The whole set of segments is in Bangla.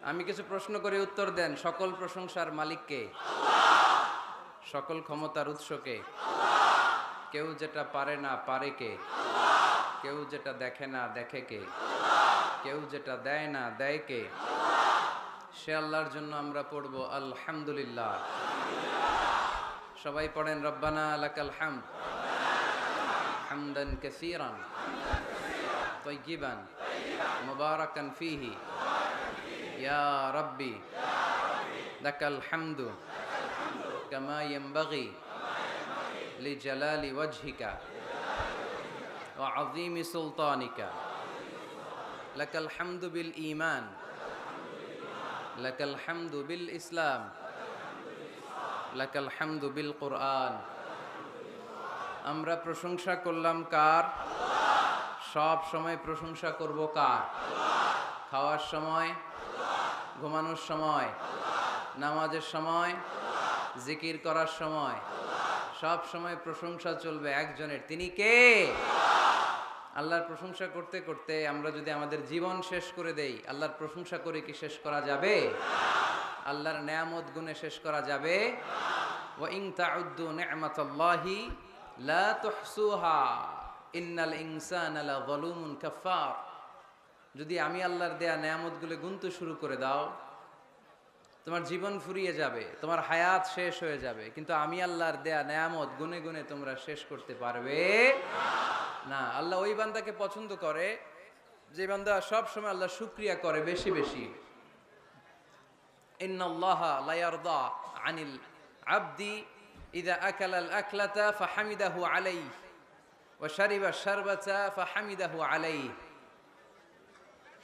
আমি কিছু প্রশ্ন করে উত্তর দেন। সকল প্রশংসার মালিক কে? সকল ক্ষমতার উৎস কে? কেউ যেটা পারে না পারে কে? কেউ যেটা দেখে না দেখে কে? কেউ যেটা দেয় না দেয় কে? সে আল্লাহর জন্য আমরা পড়ব আলহামদুলিল্লাহ। সবাই পড়েন রব্বানা লাকাল হামদ হামদান কাসীরান তাইয়িবান মুবারাকান ফীহি ইয়া রাব্বি লাকাল হামদু কামা ইয়ানবাগি লিজালালি ওয়াজহিকা ওয়া আযীমি সুলতানিকা লাকাল হামদু বিল ঈমান লাকাল হামদু বিল ইসলাম লাকাল হামদু বিল কুরআন। আমরা প্রশংসা করলাম কার? সব সময় প্রশংসা করব কার? খাওয়ার সময়, ঘুমানোর সময়, নামাজের সময়, জিকির করার সময়, সব সময় প্রশংসা চলবে একজনের। তিনি কে? আল্লাহর প্রশংসা করতে করতে আমরা যদি আমাদের জীবন শেষ করে দেই, আল্লাহর প্রশংসা করে কি শেষ করা যাবে? আল্লাহর নেয়ামত গুণে শেষ করা যাবে? ওয়া ইন তাউদ্দু নি'মাতাল্লাহি লা তুহসুহা ইন্নাল ইনসানা লাযালুমুন কাফফার। যদি আমি আল্লাহর দেয়া নেয়ামতগুলো গুনতে শুরু করে দাও, তোমার জীবন ফুরিয়ে যাবে, তোমার হায়াত শেষ হয়ে যাবে, কিন্তু আমি আল্লাহর দেয়া নেয়ামত গুনে গুনে তোমরা শেষ করতে পারবে না। আল্লাহ ওই বান্দাকে পছন্দ করে যে বান্দা সব সময় আল্লাহ শুকরিয়া করে বেশি বেশি। ইন্নাল্লাহা লা ইয়ারদা আনিল আবদি ইযা আকালাল আকলাতা ফাহামিদাহু আলাইহি ওয়া শারিবা শারবাতা ফাহামিদাহু আলাইহি।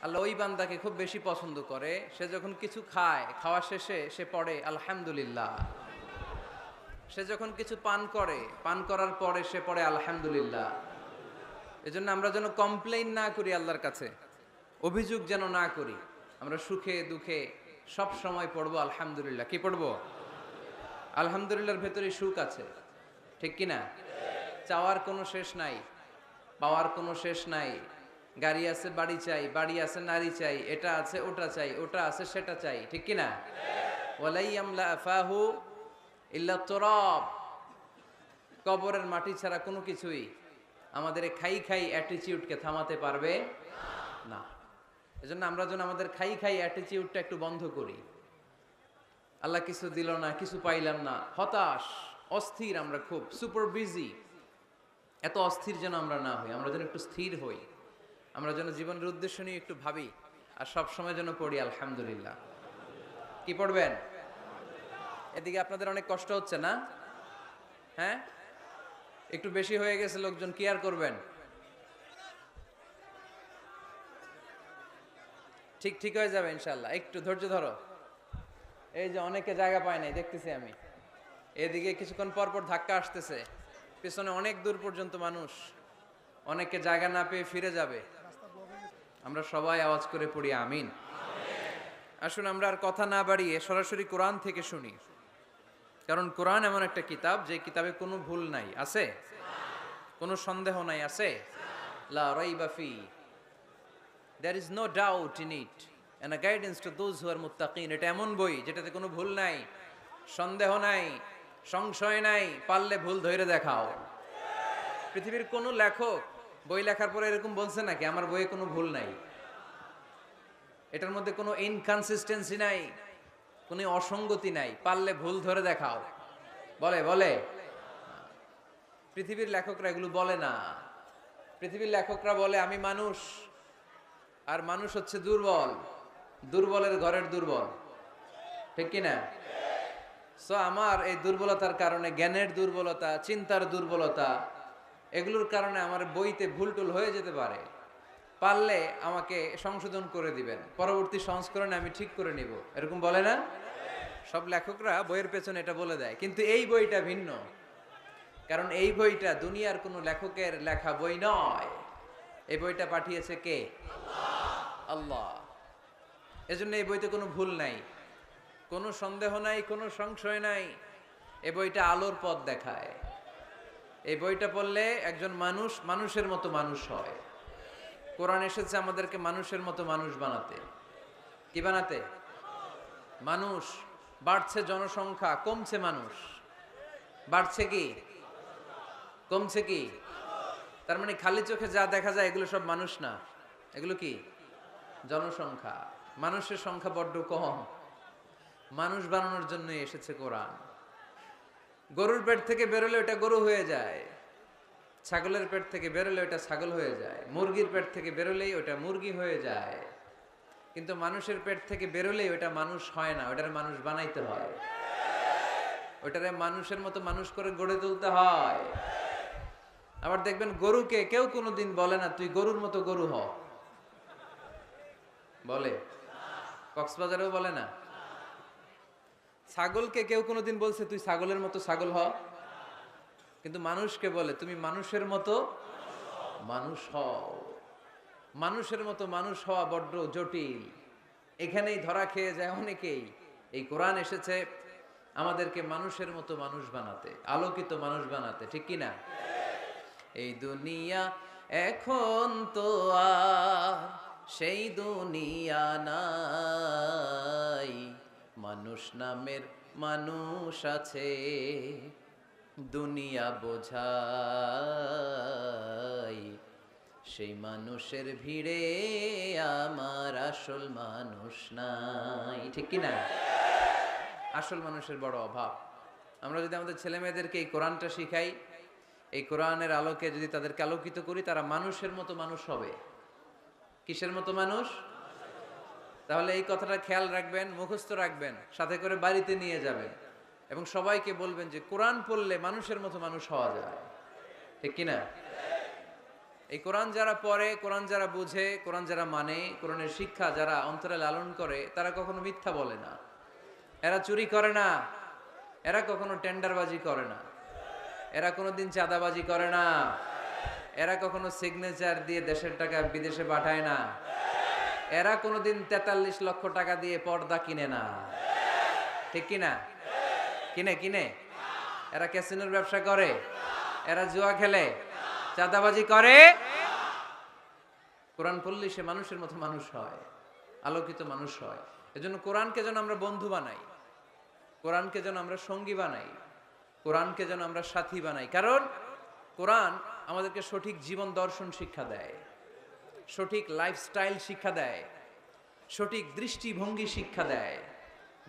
আল্লাহ ওই বান্দাকে খুব বেশি পছন্দ করে, সে যখন কিছু খায়, খাওয়া শেষে সে পড়ে আলহামদুলিল্লাহ। সে যখন কিছু পান করে, পান করার পরে সে পড়ে আলহামদুলিল্লাহ। এজন্য আমরা যেন কমপ্লেইন না করি আল্লাহর কাছে, অভিযোগ যেন না করি। আমরা সুখে দুঃখে সব সময় পড়বো আলহামদুলিল্লাহ। কি পড়বো? আলহামদুলিল্লাহর ভেতরে সুখ আছে, ঠিক কিনা? চাওয়ার কোনো শেষ নাই, পাওয়ার কোনো শেষ নাই। গাড়ি আছে বাড়ি চাই, বাড়ি আছে নারী চাই, এটা আছে ওটা চাই, ওটা আছে সেটা চাই, ঠিক কিনা? ওয়ালাই আমলা আফাহু ইল্লা তুরাব। কবরের মাটি ছাড়া কোনো কিছুই আমাদের খাই খাই অ্যাটিটিউডকে থামাতে পারবে না। এজন্য আমরা যেন আমাদের খাই খাই অ্যাটিটিউডটা একটু বন্ধ করি। আল্লাহ কিছু দিল না, কিছু পাইলাম না, হতাশ, অস্থির, আমরা খুব সুপার বিজি। এত অস্থির যেন আমরা না হই, আমরা যেন একটু স্থির হই। আমরা যেন জীবনের উদ্দেশ্য নিয়ে একটু ভাবি, আর সব সময় যেন পড়ি আলহামদুলিল্লাহ। কি পড়বেন? এদিকে আপনাদের অনেক কষ্ট হচ্ছে না? হ্যাঁ, একটু বেশি হয়ে গেছে লোকজন, কি আর করবেন? ঠিক ঠিক হয়ে যাবে ইনশাআল্লাহ, একটু ধৈর্য ধরো। এই যে অনেকে জায়গা পায় নাই দেখতেছি আমি, এদিকে কিছুক্ষণ পর পর ধাক্কা আসতেছে, পেছনে অনেক দূর পর্যন্ত মানুষ, অনেকে জায়গা না পেয়ে ফিরে যাবে। আমরা সবাই আওয়াজ করে পড়ি আমিন। আসুন আমরা আর কথা না বাড়িয়ে সরাসরি কোরআন থেকে শুনি, কারণ কোরআন এমন একটা কিতাব যে কিতাবে কোনো ভুল নাই, আছে কোনো সন্দেহ নাই, আছে লা রাইবা ফি, there is no doubt in it and a guidance to those who are muttaqin। এটা এমন বই যেটাতে কোনো ভুল নাই, সন্দেহ নাই, সংশয় নাই, পারলে ভুল ধরে দেখাও। পৃথিবীর কোনো লেখক বই লেখার পরে এরকম বলছে নাকি আমার বইয়ে কোনো ভুল নাই, এটার মধ্যে কোনো ইনকনসিস্টেন্সি নাই, কোনো অসঙ্গতি নাই, পারলে ভুল ধরে দেখাও? বলে? বলে? পৃথিবীর লেখকরা এগুলো বলে না। পৃথিবীর লেখকরা বলে আমি মানুষ, আর মানুষ হচ্ছে দুর্বল, দুর্বলের ঘরের দুর্বল, ঠিক কিনা? সো আমার এই দুর্বলতার কারণে, জ্ঞানের দুর্বলতা, চিন্তার দুর্বলতা, এগুলোর কারণে আমার বইতে ভুল টুল হয়ে যেতে পারে, পারলে আমাকে সংশোধন করে দিবেন, পরবর্তী সংস্করণে আমি ঠিক করে নিব, এরকম বলে না? সব লেখকরা বইয়ের পেছনে এটা বলে দেয়, কিন্তু এই বইটা ভিন্ন, কারণ এই বইটা দুনিয়ার কোনো লেখকের লেখা বই নয়। এই বইটা পাঠিয়েছে কে? আল্লাহ। এজন্য এই বইতে কোনো ভুল নাই, কোনো সন্দেহ নাই, কোনো সংশয় নাই। এই বইটা আলোর পথ দেখায়। এই বইটা পড়লে একজন মানুষ মানুষের মতো মানুষ হয়। কোরআন এসেছে আমাদেরকে মানুষের মতো মানুষ বানাতে। কি বানাতে? মানুষ বাড়ছে, জনসংখ্যা কমছে, মানুষ বাড়ছে কি কমছে কি? তার মানে খালি চোখে যা দেখা যায় এগুলো সব মানুষ না, এগুলো কি জনসংখ্যা। মানুষের সংখ্যা বড্ড কম। মানুষ বানানোর জন্য এসেছে কোরআন। গরুর পেট থেকে বেরোলে ওটা গরু হয়ে যায়, ছাগলের পেট থেকে বেরোলে ওটা ছাগল হয়ে যায়, মুরগির পেট থেকে বেরোলেই ওটা মুরগি হয়ে যায়। কিন্তু মানুষের পেট থেকে বেরোলেই ওটা মানুষ হয় না, ওটারে মানুষ বানাইতে হয়, ওটারে মানুষের মতো মানুষ করে গড়ে তুলতে হয়। আবার দেখবেন গরুকে কেউ কোনোদিন বলে না তুই গরুর মতো গরু হ, বলে? কক্সবাজারেও বলে না। ছাগলকে কেউ কোনোদিন বলছে তুই ছাগলের মতো ছাগল হ? কিন্তু মানুষকে বলে তুমি মানুষের মতো মানুষ হও। মানুষের মতো মানুষ হওয়া বড্ড জটিল, এখানেই ধরা খেয়ে যায় অনেকেই। এই কোরআন এসেছে আমাদেরকে মানুষের মতো মানুষ বানাতে, আলোকিত মানুষ বানাতে, ঠিক কি না? এই দুনিয়া এখন তো আর সেই দুনিয়া নাই, মানুষ নামের মানুষ আছে, দুনিয়া বোঝাই, সেই মানুষের ভিড়ে আমার আসল মানুষ নাই, ঠিক কি না? আসল মানুষের বড় অভাব। আমরা যদি আমাদের ছেলে মেয়েদেরকে এই কোরআনটা শিখাই, এই কোরআনের আলোকে যদি তাদেরকে আলোকিত করি, তারা মানুষের মতো মানুষ হবে। কিসের মতো মানুষ? তাহলে এই কথাটা খেয়াল রাখবেন, মুখস্থ রাখবেন, সাথে করে বাড়িতে নিয়ে যাবেন এবং সবাইকে বলবেন যে কোরআন পড়লে মানুষের মতো মানুষ হওয়া যায়, ঠিক কিনা? এই কোরআন যারা পড়ে, কোরআন যারা বুঝে, কোরআন যারা মানে, কোরআনের শিক্ষা যারা অন্তরে লালন করে, তারা কখনো মিথ্যা বলে না, এরা চুরি করে না, এরা কখনো টেন্ডারবাজি করে না, এরা কোনোদিন চাঁদাবাজি করে না, এরা কখনো সিগনেচার দিয়ে দেশের টাকা বিদেশে পাঠায় না, এরা কোনোদিন 43 লক্ষ টাকা দিয়ে পর্দা কিনে না, ঠিক কিনা? কিনে এরা ক্যাসিনোর ব্যবসা করে, এরা জুয়া খেলে, চাঁদাবাজি করে। কোরআন পড়লে সে মানুষের মতো মানুষ হয়, আলোকিত মানুষ হয়। এজন্য কোরআনকে যেন আমরা বন্ধু বানাই, কোরআনকে যেন আমরা সঙ্গী বানাই, কোরআনকে যেন আমরা সাথী বানাই। কারণ কোরআন আমাদেরকে সঠিক জীবন দর্শন শিক্ষা দেয়, সঠিক লাইফস্টাইল শিক্ষা দেয়, সঠিক দৃষ্টিভঙ্গি শিক্ষা দেয়।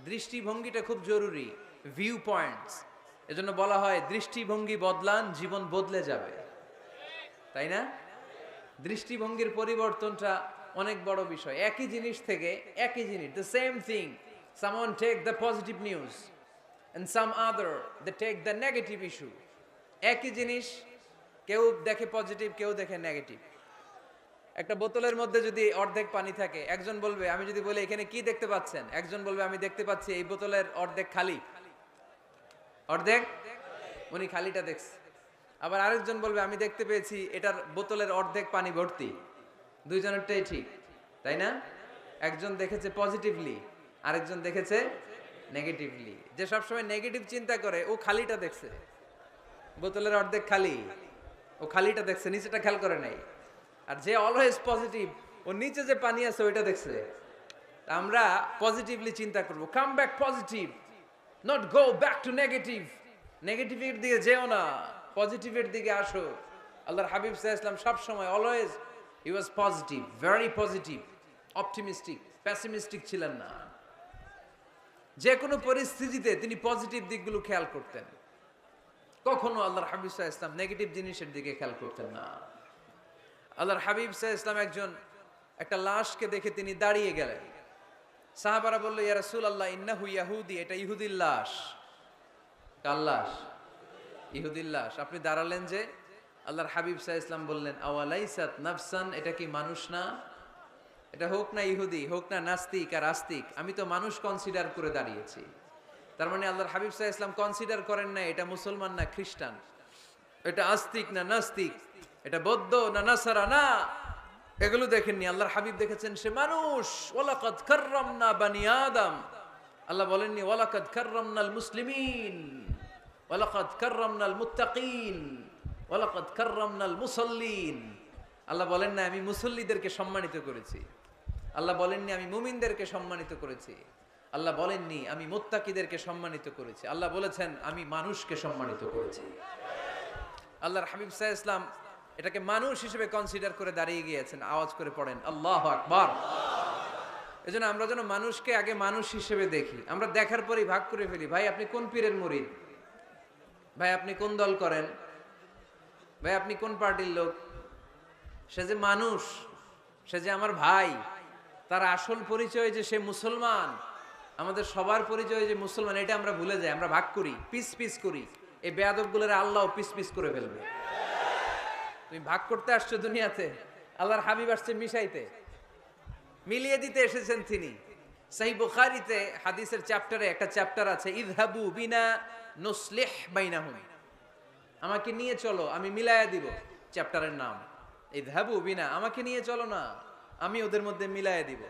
দৃষ্টিভঙ্গিটা খুব জরুরি, ভিউ পয়েন্টস। এজন্য বলা হয় দৃষ্টিভঙ্গি বদলান, জীবন বদলে যাবে, তাই না? দৃষ্টিভঙ্গির পরিবর্তনটা অনেক বড় বিষয়। একই জিনিস থেকে, একই জিনিস, the same thing, someone take the positive news and some other they take the negative issue. একই জিনিস কেউ দেখে পজিটিভ, কেউ দেখে নেগেটিভ। একটা বোতলের মধ্যে যদি অর্ধেক পানি থাকে, একজন বলবে, আমি যদি বলি এখানে কি দেখতে পাচ্ছেন, একজন বলবে আমি দেখতে পাচ্ছি এই বোতলের অর্ধেক খালি, অর্ধেক, উনি খালিটা দেখছে। আবার আরেকজন বলবে আমি দেখতে পেয়েছি এটার বোতলের অর্ধেক পানি ভর্তি। দুইজনেরটাই ঠিক, তাই না? একজন দেখেছে পজিটিভলি, আরেকজন দেখেছে নেগেটিভলি। যে সবসময় নেগেটিভ চিন্তা করে ও খালিটা দেখছে, বোতলের অর্ধেক খালি, ও খালিটা দেখছে, নিচেটা খেয়াল করে নাই। আর যে অলওয়েজ পজিটিভ, ও নিচে যে পানি আছে ওইটা দেখছে। আমরা পজিটিভলি চিন্তা করব, come back positive, not go back to negative. নেগেটিভের দিকে যেও না, পজিটিভের দিকে আসো। আল্লাহর হাবিব সাল্লাল্লাহু আলাইহি ওয়াসাল্লাম সব সময় অলওয়েজ হি ওয়াজ positive, very positive, optimistic, pessimistic ছিলেন না। যে কোনো পরিস্থিতিতে তিনি পজিটিভ দিকগুলো খেয়াল করতেন। কখনো আল্লাহর হাবিব সাল্লাল্লাহু আলাইহি ওয়াসাল্লাম নেগেটিভ জিনিসের দিকে খেয়াল করতেন না। আল্লাহর হাবিব সাল্লাল্লাহু আলাইহি ওয়াসাল্লাম একজন একটা লাশকে দেখে তিনি দাঁড়িয়ে গেলেন। সাহাবারা বলল, ইয়া রাসূলুল্লাহ ইন্নাহু ইয়াহুদি, এটা ইহুদির লাশ। কার লাশ? ইহুদির লাশ। আপনি দাঁড়ালেন যে? আল্লাহর হাবিব সাল্লাল্লাহু আলাইহি ওয়াসাল্লাম বললেন, আওয়ালাইসাত নাফসান, এটা কি মানুষ না? এটা হোক না ইহুদি, হোক না নাস্তিক আর আস্তিক, আমি তো মানুষ কনসিডার করে দাঁড়িয়েছি। তার মানে আল্লাহর হাবিব সাল্লাল্লাহু আলাইহি ওয়াসাল্লাম কনসিডার করেন না এটা মুসলমান না খ্রিস্টান, এটা আস্তিক না নাস্তিক, এটা বৌদ্ধ না নাসারা, না, এগুলো দেখেননি। আল্লাহর হাবিব দেখেছেন সে মানুষ। ওয়ালাকাদ কাররামনা বানি আদম, আল্লাহ বলেননি ওয়ালাকাদ কাররামনাল মুসলিমিন, ওয়ালাকাদ কাররামনাল মুত্তাকিন, ওয়ালাকাদ কাররামনাল মুসাল্লিন। আল্লাহ বলেন না আমি মুসল্লিদেরকে সম্মানিত করেছি, আল্লাহ বলেননি আমি মুমিনদেরকে সম্মানিত করেছি, আল্লাহ বলেননি আমি মুত্তাকিদেরকে সম্মানিত করেছি, আল্লাহ বলেছেন আমি মানুষকে সম্মানিত করেছি। আল্লাহর হাবিব সাল্লাল্লাহু আলাইহি ওয়াসাল্লাম এটাকে মানুষ হিসেবে কনসিডার করে দাঁড়িয়ে গিয়েছেন। আওয়াজ করে পড়েন আল্লাহু আকবার। এজন্য আমরা যেন মানুষকে আগে মানুষ হিসেবে দেখি। আমরা দেখার পরেই ভাগ করে ফেলি, ভাই আপনি কোন পীরের মুরিদ, ভাই আপনি কোন দল করেন, ভাই আপনি কোন পার্টির লোক। সে যে মানুষ, সে যে আমার ভাই, তার আসল পরিচয় যে সে মুসলমান, আমাদের সবার পরিচয় যে মুসলমান, এটা আমরা ভুলে যাই। আমরা ভাগ করি, পিস পিস করি। এই বেয়াদবগুলোর আল্লাহও পিস পিস করে ফেলবে। তুমি ভাগ করতে আসছো দুনিয়াতে, আল্লাহর হাবিব আসছে মিশাইতে, মিলিয়ে দিতে এসেছেন তিনি। সহিহ বুখারীতে হাদিসের চ্যাপ্টারে একটা চ্যাপ্টার আছে, ইযহাবু বিনা নুসলিহ বাইনাহুম, আমাকে নিয়ে চলো আমি মিলায়া দিব। চ্যাপ্টারের নাম ইযহাবু বিনা, আমাকে নিয়ে চলো না আমি ওদের মধ্যে মিলায়া দিব।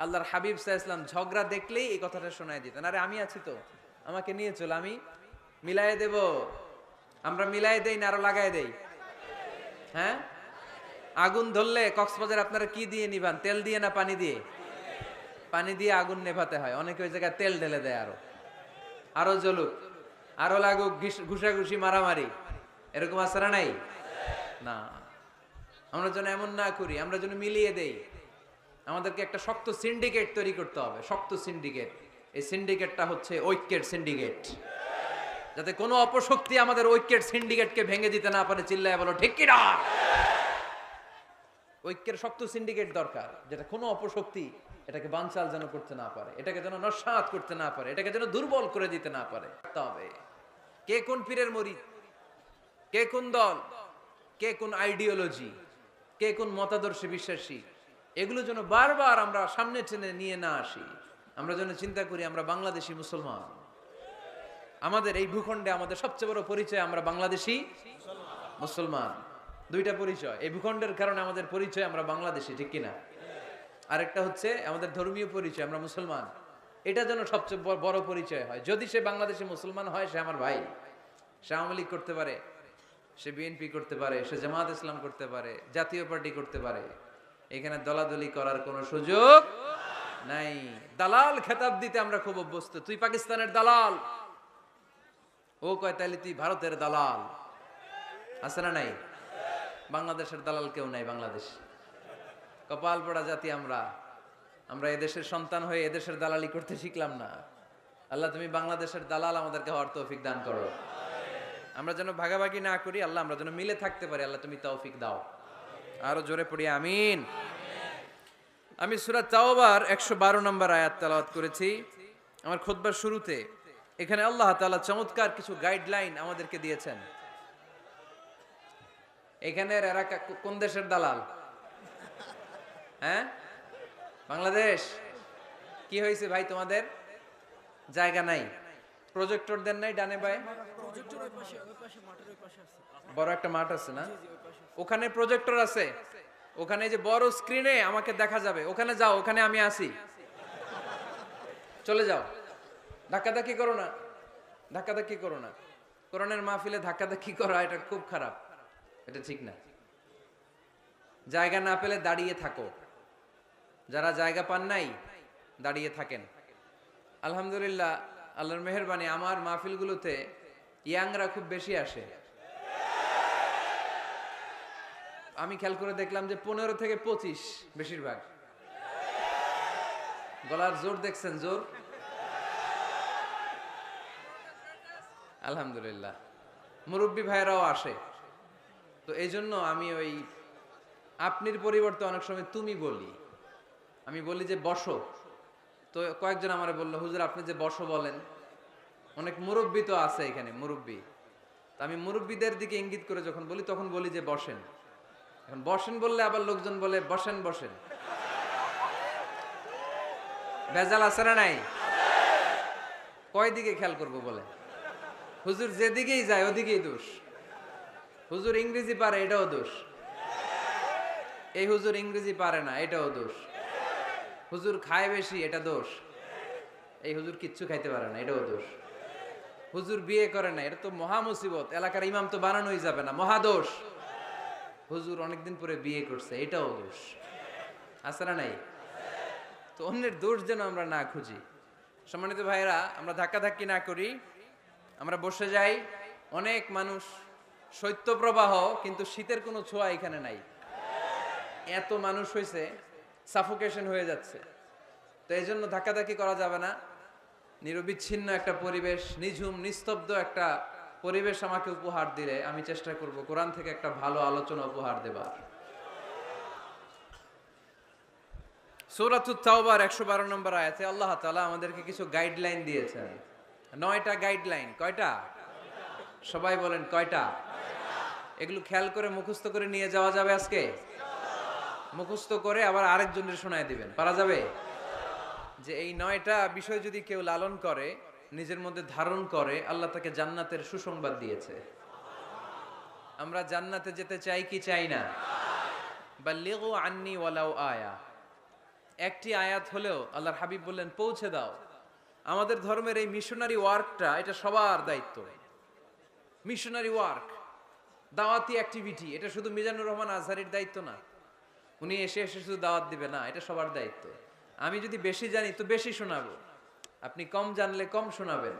আল্লাহর হাবিব সাল্লাল্লাহু আলাইহি ওয়াসাল্লাম ঝগড়া দেখলেই এই কথাটা শোনায় দিতেন, আরে আমি আছি তো, আমাকে নিয়ে চলো আমি মিলায়া দেব। আমরা মিলায় দেই না আরো লাগায় দেই? হ্যাঁ, আগুন ধরলে কক্সবাজার আপনারা কি দিয়ে নিবান, তেল দিয়ে না পানি দিয়ে? পানি দিয়ে আগুন নেভাতে হয়, অনেকে ওই জায়গায় তেল ঢেলে দেয়, আরো জ্বলুক, আরো লাগুক, ঘুষাঘুষি মারামারি, এরকম আসারা নাই না। আমরা যেন এমন না করি, আমরা যেন মিলিয়ে দেই। আমাদেরকে একটা শক্ত সিন্ডিকেট তৈরি করতে হবে, শক্ত সিন্ডিকেট। এই সিন্ডিকেটটা হচ্ছে ঐক্যের সিন্ডিকেট, যাতে কোনো অপশক্তি আমাদের ঐক্যের সিন্ডিকেটকে ভেঙে দিতে না পারে। চিল্লায় বলো ঠিক কিনা? ঐক্যের শক্ত সিন্ডিকেট দরকার, যেটা কোনো অপশক্তি এটাকে বানচাল যেন করতে না পারে, এটাকে যেন নস্যাৎ করতে না পারে, এটাকে যেন দুর্বল করে দিতে না পারে। তবে কে কোন পীরের মুরিদ, কে কোন দল, কে কোন আইডিওলজি, কে কোন মতাদর্শে বিশ্বাসী, এগুলো যেন বারবার আমরা সামনে টেনে নিয়ে না আসি। আমরা যেন চিন্তা করি আমরা বাংলাদেশি মুসলমান। আমাদের এই ভূখণ্ডে আমাদের সবচেয়ে বড় পরিচয় আমরা বাংলাদেশি মুসলমান। দুইটা পরিচয়, এই ভূখণ্ডের কারণে আমাদের পরিচয় আমরা বাংলাদেশি, ঠিক কিনা? আরেকটা হচ্ছে আমাদের ধর্মীয় পরিচয়, আমরা মুসলমান। এটা যেন সবচেয়ে বড় পরিচয় হয়। যদি সে বাংলাদেশি মুসলমান হয়, সে আমার ভাই। সে আওয়ামী লীগ করতে পারে, সে বিএনপি করতে পারে, সে জামাত ইসলাম করতে পারে, জাতীয় পার্টি করতে পারে, এখানে দলাদলি করার কোনো সুযোগ নাই। দালাল খেতাব দিতে আমরা খুব অভ্যস্ত। তুই পাকিস্তানের দালাল, ও কয় তাইলে তুই ভারতের দালাল। আছে না নাই? বাংলাদেশের দালাল কেউ নাই। বাংলাদেশ কপাল পোড়া জাতি আমরা। আমরা এদেশের সন্তান হয়ে এদেশের দালালি করতে শিখলাম না। আল্লাহ তুমি বাংলাদেশের দালাল আমাদেরকে হওয়ার তৌফিক দান করো। আমরা যেন ভাগাভাগি না করি, আল্লাহ আমরা যেন মিলে থাকতে পারি, আল্লাহ তুমি তৌফিক দাও। আরো জোরে পড়ি আমিন। আমি সূরা তাওবার 112 নম্বর আয়াত তেলাওয়াত করেছি আমার খুতবার শুরুতে। এখানে আল্লাহ তাআলা চমৎকার কিছু গাইডলাইন আমাদেরকে দিয়েছেন। এখানের এরা কোন দেশের দালাল? হ্যাঁ, বাংলাদেশ। কি হয়েছে ভাই, তোমাদের জায়গা নাই, প্রজেক্টর দেন নাই ডানে বায়ে? বড় একটা মাঠ আছে না, ওখানে প্রজেক্টর আছে, ওখানে যে বড় স্ক্রিনে আমাকে দেখা যাবে, ওখানে যাও, ওখানে আমি আছি, চলে যাও। ধাক্কাধাক্কি করো না, ধাক্কাধাক্কি করো না। কোরআনের মাহফিলে ধাক্কাধাক্কি করা এটা খুব খারাপ, এটা ঠিক না। জায়গা না পেলে দাঁড়িয়ে থাকো। যারা জায়গা পান নাই দাঁড়িয়ে থাকেন। আলহামদুলিল্লাহ, আল্লাহর মেহেরবানি, আমার মাহফিলগুলোতে ইয়াংরা খুব বেশি আসে। আমি খেয়াল করে দেখলাম যে 15 থেকে 25 বেশিরভাগ। গলার জোর দেখছেন? জোর আলহামদুলিল্লাহ। মুরব্বী ভাইরাও আসে। তো এই জন্য আমি ওই আপনির পরিবর্তে অনেক সময় তুমি বলি। আমি বলি যে বসো। তো কয়েকজন আমারে বললো, হুজুর আপনি যে বসো বলেন, অনেক মুরব্বী তো আছে এখানে, মুরব্বী। তো আমি মুরব্বীদের দিকে ইঙ্গিত করে যখন বলি, তখন বলি যে বসেন। এখন বসেন বললে আবার লোকজন বলে বসেন বসেন। ভেজাল আছে না নাই? কয় দিকে খেয়াল করবো বলে? হুজুর যেদিকেই যায় ওদিকেই দোষ। হুজুর ইংরেজি পারে, এটাও দোষ। এই হুজুর ইংরেজি পারে না, এটাও দোষ। হুজুর খায় বেশি, এটা দোষ। এই হুজুর কিচ্ছু খাইতে পারে না, এটাও দোষ। হুজুর বিয়ে করে না, এটা তো মহা মুসিবত, এলাকার ইমাম তো বানানোই যাবে না, মহা দোষ। হুজুর অনেকদিন পরে বিয়ে করছে, এটাও দোষ। আছে না নাই? তো অন্যের দোষ যেন আমরা না খুঁজি। সম্মানিত ভাইরা, আমরা ধাক্কাধাক্কি না করি, আমরা বসে যাই। অনেক মানুষ, শৈত্যপ্রবাহ, কিন্তু শীতের কোনো ছোঁয়া এখানে নাই। এত মানুষ হয়েছে, সাফোকেশন হয়ে যাচ্ছে। তো এই জন্য ধাক্কাধাক্কি করা যাবে না। নিরবিচ্ছিন্ন একটা পরিবেশ, নিঝুম নিস্তব্ধ একটা পরিবেশ আমাকে উপহার দিলে আমি চেষ্টা করব কোরআন থেকে একটা ভালো আলোচনা উপহার দেবার। সূরাতুত তাওবার 112 নম্বর আয়াতে আল্লাহ তাআলা আমাদেরকে কিছু গাইডলাইন দিয়েছেন। 9টা গাইডলাইন। কয়টা? সবাই বলেন কয়টা? এগুলো খেয়াল করে মুখস্থ করে নিয়ে যাওয়া যাবে আজকে? মুখস্থ করে আবার আরেকজনের শোনায় দিবেন, পারা যাবে? যে এই 9টা বিষয় যদি কেউ লালন করে, নিজের মধ্যে ধারণ করে, আল্লাহ তাকে জান্নাতের সুসংবাদ দিয়েছে। আমরা জান্নাতে যেতে চাই কি চাই না? বাল্লিগু আন্নি ওয়ালাউ আয়া, একটি আয়াত হলেও আল্লাহর হাবিব বললেন পৌঁছে দাও। আমাদের ধর্মের এই মিশনারি ওয়ার্কটা, এটা সবার দায়িত্ব। মিশনারি ওয়ার্ক, দাওয়াতি অ্যাক্টিভিটি, এটা শুধু মিজানুর রহমান আজহারির দায়িত্ব না। উনি এসে এসে শুধু দাওয়াত দিবে না, এটা সবার দায়িত্ব। আমি যদি বেশি জানি তো বেশি শোনাবো, আপনি কম জানলে কম শোনাবেন।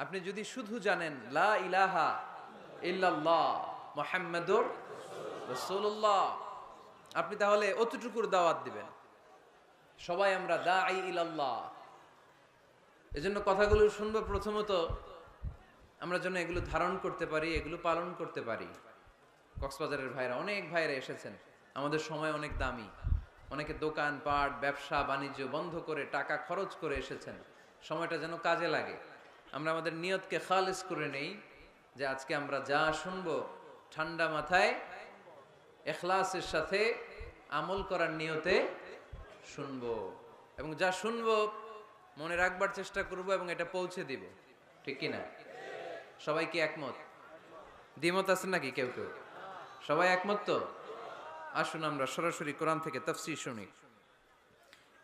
আপনি যদি শুধু জানেন লা ইলাহা ইল্লাল্লাহ মুহাম্মাদুর রাসূলুল্লাহ, আপনি তাহলে অতটুকুর দাওয়াত দিবেন। সবাই আমরা দাঈ ইলাল্লাহ। এজন্য কথাগুলো শুনবো, প্রথমত আমরা যেন এগুলো ধারণ করতে পারি, এগুলো পালন করতে পারি। কক্সবাজারের ভাইরা, অনেক ভাইরা এসেছেন। আমাদের সময় অনেক দামি, অনেকে দোকান পাট ব্যবসা বাণিজ্য বন্ধ করে টাকা খরচ করে এসেছেন। সময়টা যেন কাজে লাগে। আমরা আমাদের নিয়তকে খালিস করে নেই, যে আজকে আমরা যা শুনবো ঠান্ডা মাথায় ইখলাসের সাথে আমল করার নিয়তে শুনবো, এবং যা শুনবো মনে রাখবার চেষ্টা করব এবং এটা পৌঁছে দিব। ঠিক কি না? সবাই কি একমত? দ্বিমত আছে নাকি কেউ কেউ? সবাই একমত তো? আসুন আমরা সরাসরি কোরআন থেকে তাফসীর শুনি।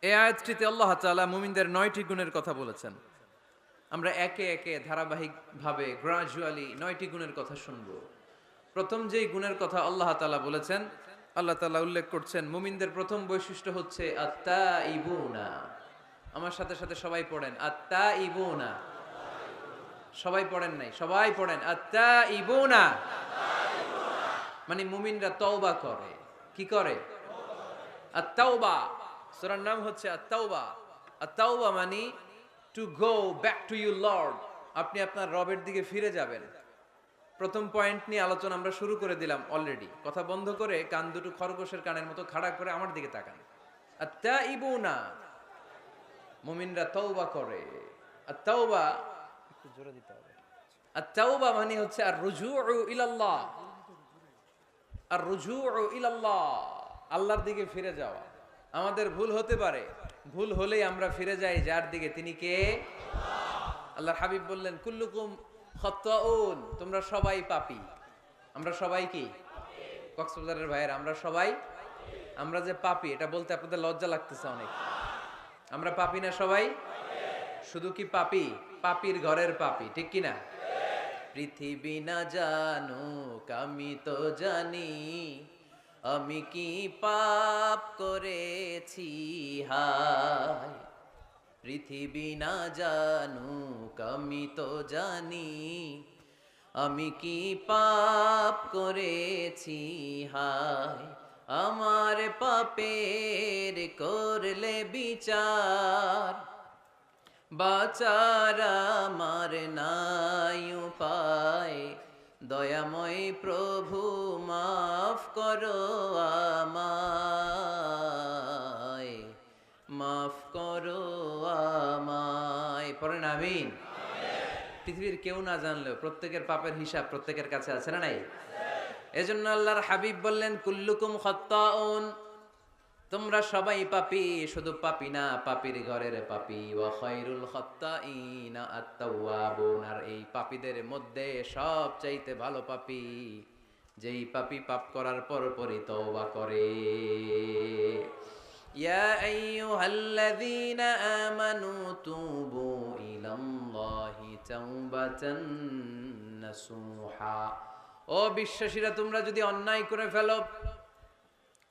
এই আয়াতটিতে আল্লাহ তাআলা মুমিনদের 9টি গুণের কথা বলেছেন। আমরা একে একে ধারাবাহিকভাবে গ্রাজুয়ালি 9টি গুণের কথা শুনব। প্রথম যেই গুণের কথা আল্লাহ তাআলা বলেছেন, আল্লাহ তাআলা উল্লেখ করছেন মুমিনদের প্রথম বৈশিষ্ট্য হচ্ছে আত্তাইবুনা। আমার সাথে সাথে সবাই পড়েন আত্তাইবুনা। সবাই পড়েন নাই, সবাই পড়েন আত্তাইবুনা। মানে মুমিনরা তওবা করে। কি করে? আত-তাওবা। সূরার নাম হচ্ছে আত-তাওবা। আত-তাওবা মানে to go back to your Lord. আপনি আপনার রবের দিকে ফিরে যাবেন। প্রথম পয়েন্ট নিয়ে আলোচনা আমরা শুরু করে দিলাম অলরেডি। কথা বন্ধ করে কান দুটো খরগোশের কানের মতো খাড়া করে আমার দিকে তাকান। আত-তাইবুনা, মুমিনরা তওবা করে। আত-তাওবা একটু জোরে দিতে হবে। আত-তাওবা মানে হচ্ছে আর রুজুউ ইলাল্লাহ। আর রুজুউ ইলাল্লাহ, আল্লাহর দিকে ফিরে যাওয়া। আমাদের ভুল হতে পারে, ভুল হলেই আমরা ফিরে যাই যার দিকে, তিনি কে? আল্লাহর হাবিব বললেন কুল্লুকুম খাত্তাউন, তোমরা সবাই পাপী। আমরা সবাই কি? কক্সবাজারের ভাইয়ের, আমরা সবাই, আমরা যে পাপী এটা বলতে আপনাদের লজ্জা লাগতেছে অনেক। আমরা পাপী না সবাই? শুধু কি পাপী? পাপীর ঘরের পাপী, ঠিক কি না? পৃথিবী না জানুক আমি তো জানি, আমি কি পাপ করেছি হায়। পৃথিবী না জানুক আমি তো জানি, আমি কি পাপ করেছি হায়। আমার পাপের করলে বিচার, বাঁচার আমার নাই উপায়। দয়াময় প্রভু মাফ করো আমায়, মাফ করো আমায়। পড়েন আমিন। পৃথিবীর কেউ না জানলেও প্রত্যেকের পাপের হিসাব প্রত্যেকের কাছে আছে না নাই? এজন্য আল্লাহর হাবিব বললেন কুল্লুকুম খাত্তাউন, তোমরা সবাই পাপী। শুধু পাপী না, পাপীর ঘরের পাপী। ওয়া খায়রুল খাত্তাইনা আত-তাওয়াবুন, আর এই পাপীদের মধ্যে সবচাইতে ভালো পাপী যেই পাপী পাপ করার পরপরই তওবা করে। ইয়া আইয়ুহাল্লাযীনা আমানু তুবু ইলাল্লাহি তাওবাতান নাসুহা। ও বিশ্বাসীরা, তোমরা যদি অন্যায় করে ফেলো,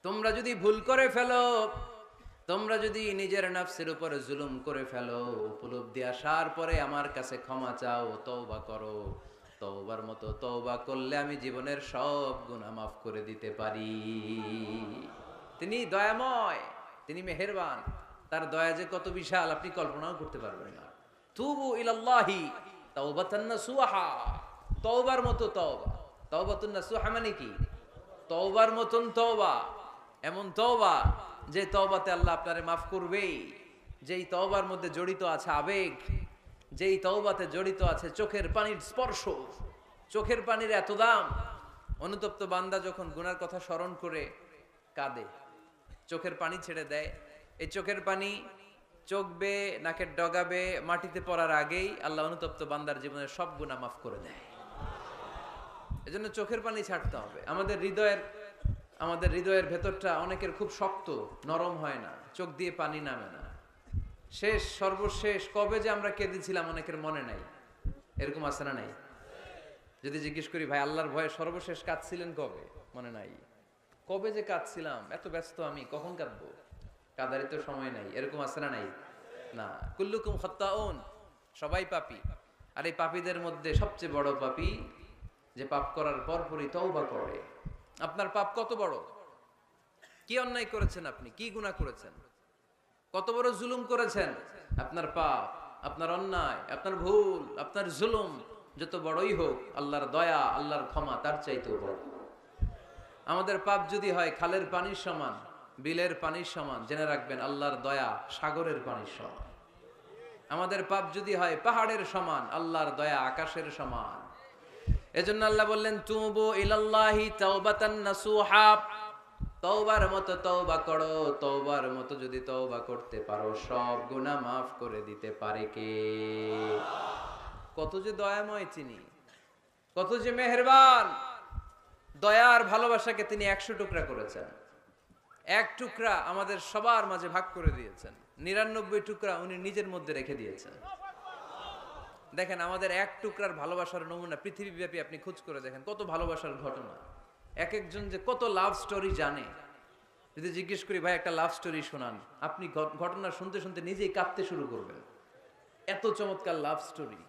তোমরা যদি ভুল করে ফেলো, তোমরা যদি নিজের নফসের উপর জুলুম করে ফেলো, উপলব্ধি আসার পরে আমার কাছে ক্ষমা চাও, তওবা করো, তওবার মতো তওবা করলে আমি জীবনের সব গুনাহ মাফ করে দিতে পারি। তিনি দয়াময়, তিনি মেহেরবান, তার দয়া যে কত বিশাল আপনি কল্পনাও করতে পারবেন না। তুবু ইলাল্লাহি তাওবাতান নাসুহা, তওবার মতো তওবা। তাওবাতুন নাসুহা মানে কি? তওবার মতন তওবা, এমন তওবা যে তওবাতে আল্লাহ আপনারে মাফ করবেই, যেই তওবার মধ্যে জড়িত আছে আবেগ, যেই তওবাতে জড়িত আছে চোখের পানির স্পর্শ, চোখের পানির এত দাম। অনুতপ্ত বান্দা যখন গুনার কথা স্মরণ করে কাঁদে, চোখের পানি ছেড়ে দেয়, এই চোখের পানি চোখ বেয়ে নাকের ডগাবে মাটিতে পড়ার আগেই আল্লাহ অনুতপ্ত বান্দার জীবনের সব গুনাহ মাফ করে দেয়। এজন্য চোখের পানি ছাড়তে হবে। আমাদের হৃদয়ের ভেতরটা অনেকের খুব শক্ত, নরম হয় না, চোখ দিয়ে পানি নামে না। সর্বশেষ কবে যে আমরা কেঁদেছিলাম অনেকের মনে নাই, এরকম আছে না নাই? যদি জিজ্ঞেস করি ভাই আল্লাহর ভয়ে সর্বশেষ কাঁদছিলেন কবে, মনে নাই। কবে যে কাঁদছিলাম, এত ব্যস্ত আমি, কখন কাঁদবো, কাঁদারই তো সময় নাই, এরকম আছে না নাই? না, কুল্লুকুম খাত্তাউন, সবাই পাপী। আর এই পাপীদের মধ্যে সবচেয়ে বড় পাপী যে পাপ করার পরপরই তওবা করে। আপনার পাপ কত বড়, কি অন্যায় করেছেন আপনি, কি গুনাহ করেছেন, কত বড় জুলুম করেছেন, আপনার পাপ, আপনার অন্যায়, আপনার ভুল, আপনার জুলুম যত বড়ই হোক, আল্লাহর দয়া, আল্লাহর ক্ষমা তার চাইতেও বড়। আমাদের পাপ যদি হয় খালের পানির সমান, বিলের পানির সমান, জেনে রাখবেন আল্লাহর দয়া সাগরের পানির সমান। আমাদের পাপ যদি হয় পাহাড়ের সমান, আল্লাহর দয়া আকাশের সমান। এজন্য আল্লাহ বললেন তুবু ইলাল্লাহি তাওবাতান নাসুহা, তওবার মতো তওবা করো, তওবার মতো যদি তওবা করতে পারো সব গুনাহ মাফ করে দিতে পারে কে? কত যে দয়াময় তিনি, কত যে মেহেরবান। দয়ার ভালোবাসাকে তিনি 100 টুকরা করেছেন, এক টুকরা আমাদের সবার মাঝে ভাগ করে দিয়েছেন, 99 টুকরা উনি নিজের মধ্যে রেখে দিয়েছেন। দেখেন আমাদের এক টুকরার ভালোবাসার নমুনা পৃথিবীব্যাপী আপনি খোঁজ করে দেখেন, কত ভালোবাসার ঘটনা, এক একজন যে কত লাভ স্টোরি জানে। যদি জিজ্ঞেস করি ভাই একটা লাভ স্টোরি শোনান, আপনি ঘটনা শুনতে শুনতে নিজেই কাঁদতে শুরু করবেন। এত চমৎকার লাভ স্টোরি,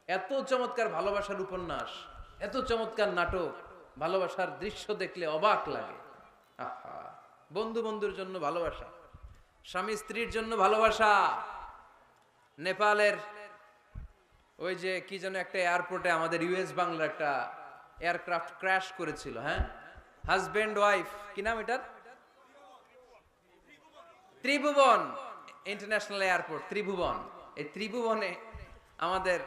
এত চমৎকার ভালোবাসার উপন্যাস, এত চমৎকার নাটক, ভালোবাসার দৃশ্য দেখলে অবাক লাগে। আহা, বন্ধু বন্ধুর জন্য ভালোবাসা, স্বামী স্ত্রীর জন্য ভালোবাসা। নেপালের ওই যে কি যেন একটা এয়ারপোর্টে আমাদের ইউএস বাংলার একটা এয়ারক্রাফট ক্র্যাশ করেছিল, হ্যাঁ, হাজবেন্ড ওয়াইফ, কি নাম এটার, ত্রিভুবন ইন্টারন্যাশনাল এয়ারপোর্ট, ত্রিভুবন। এই ত্রিভুবনে আমাদের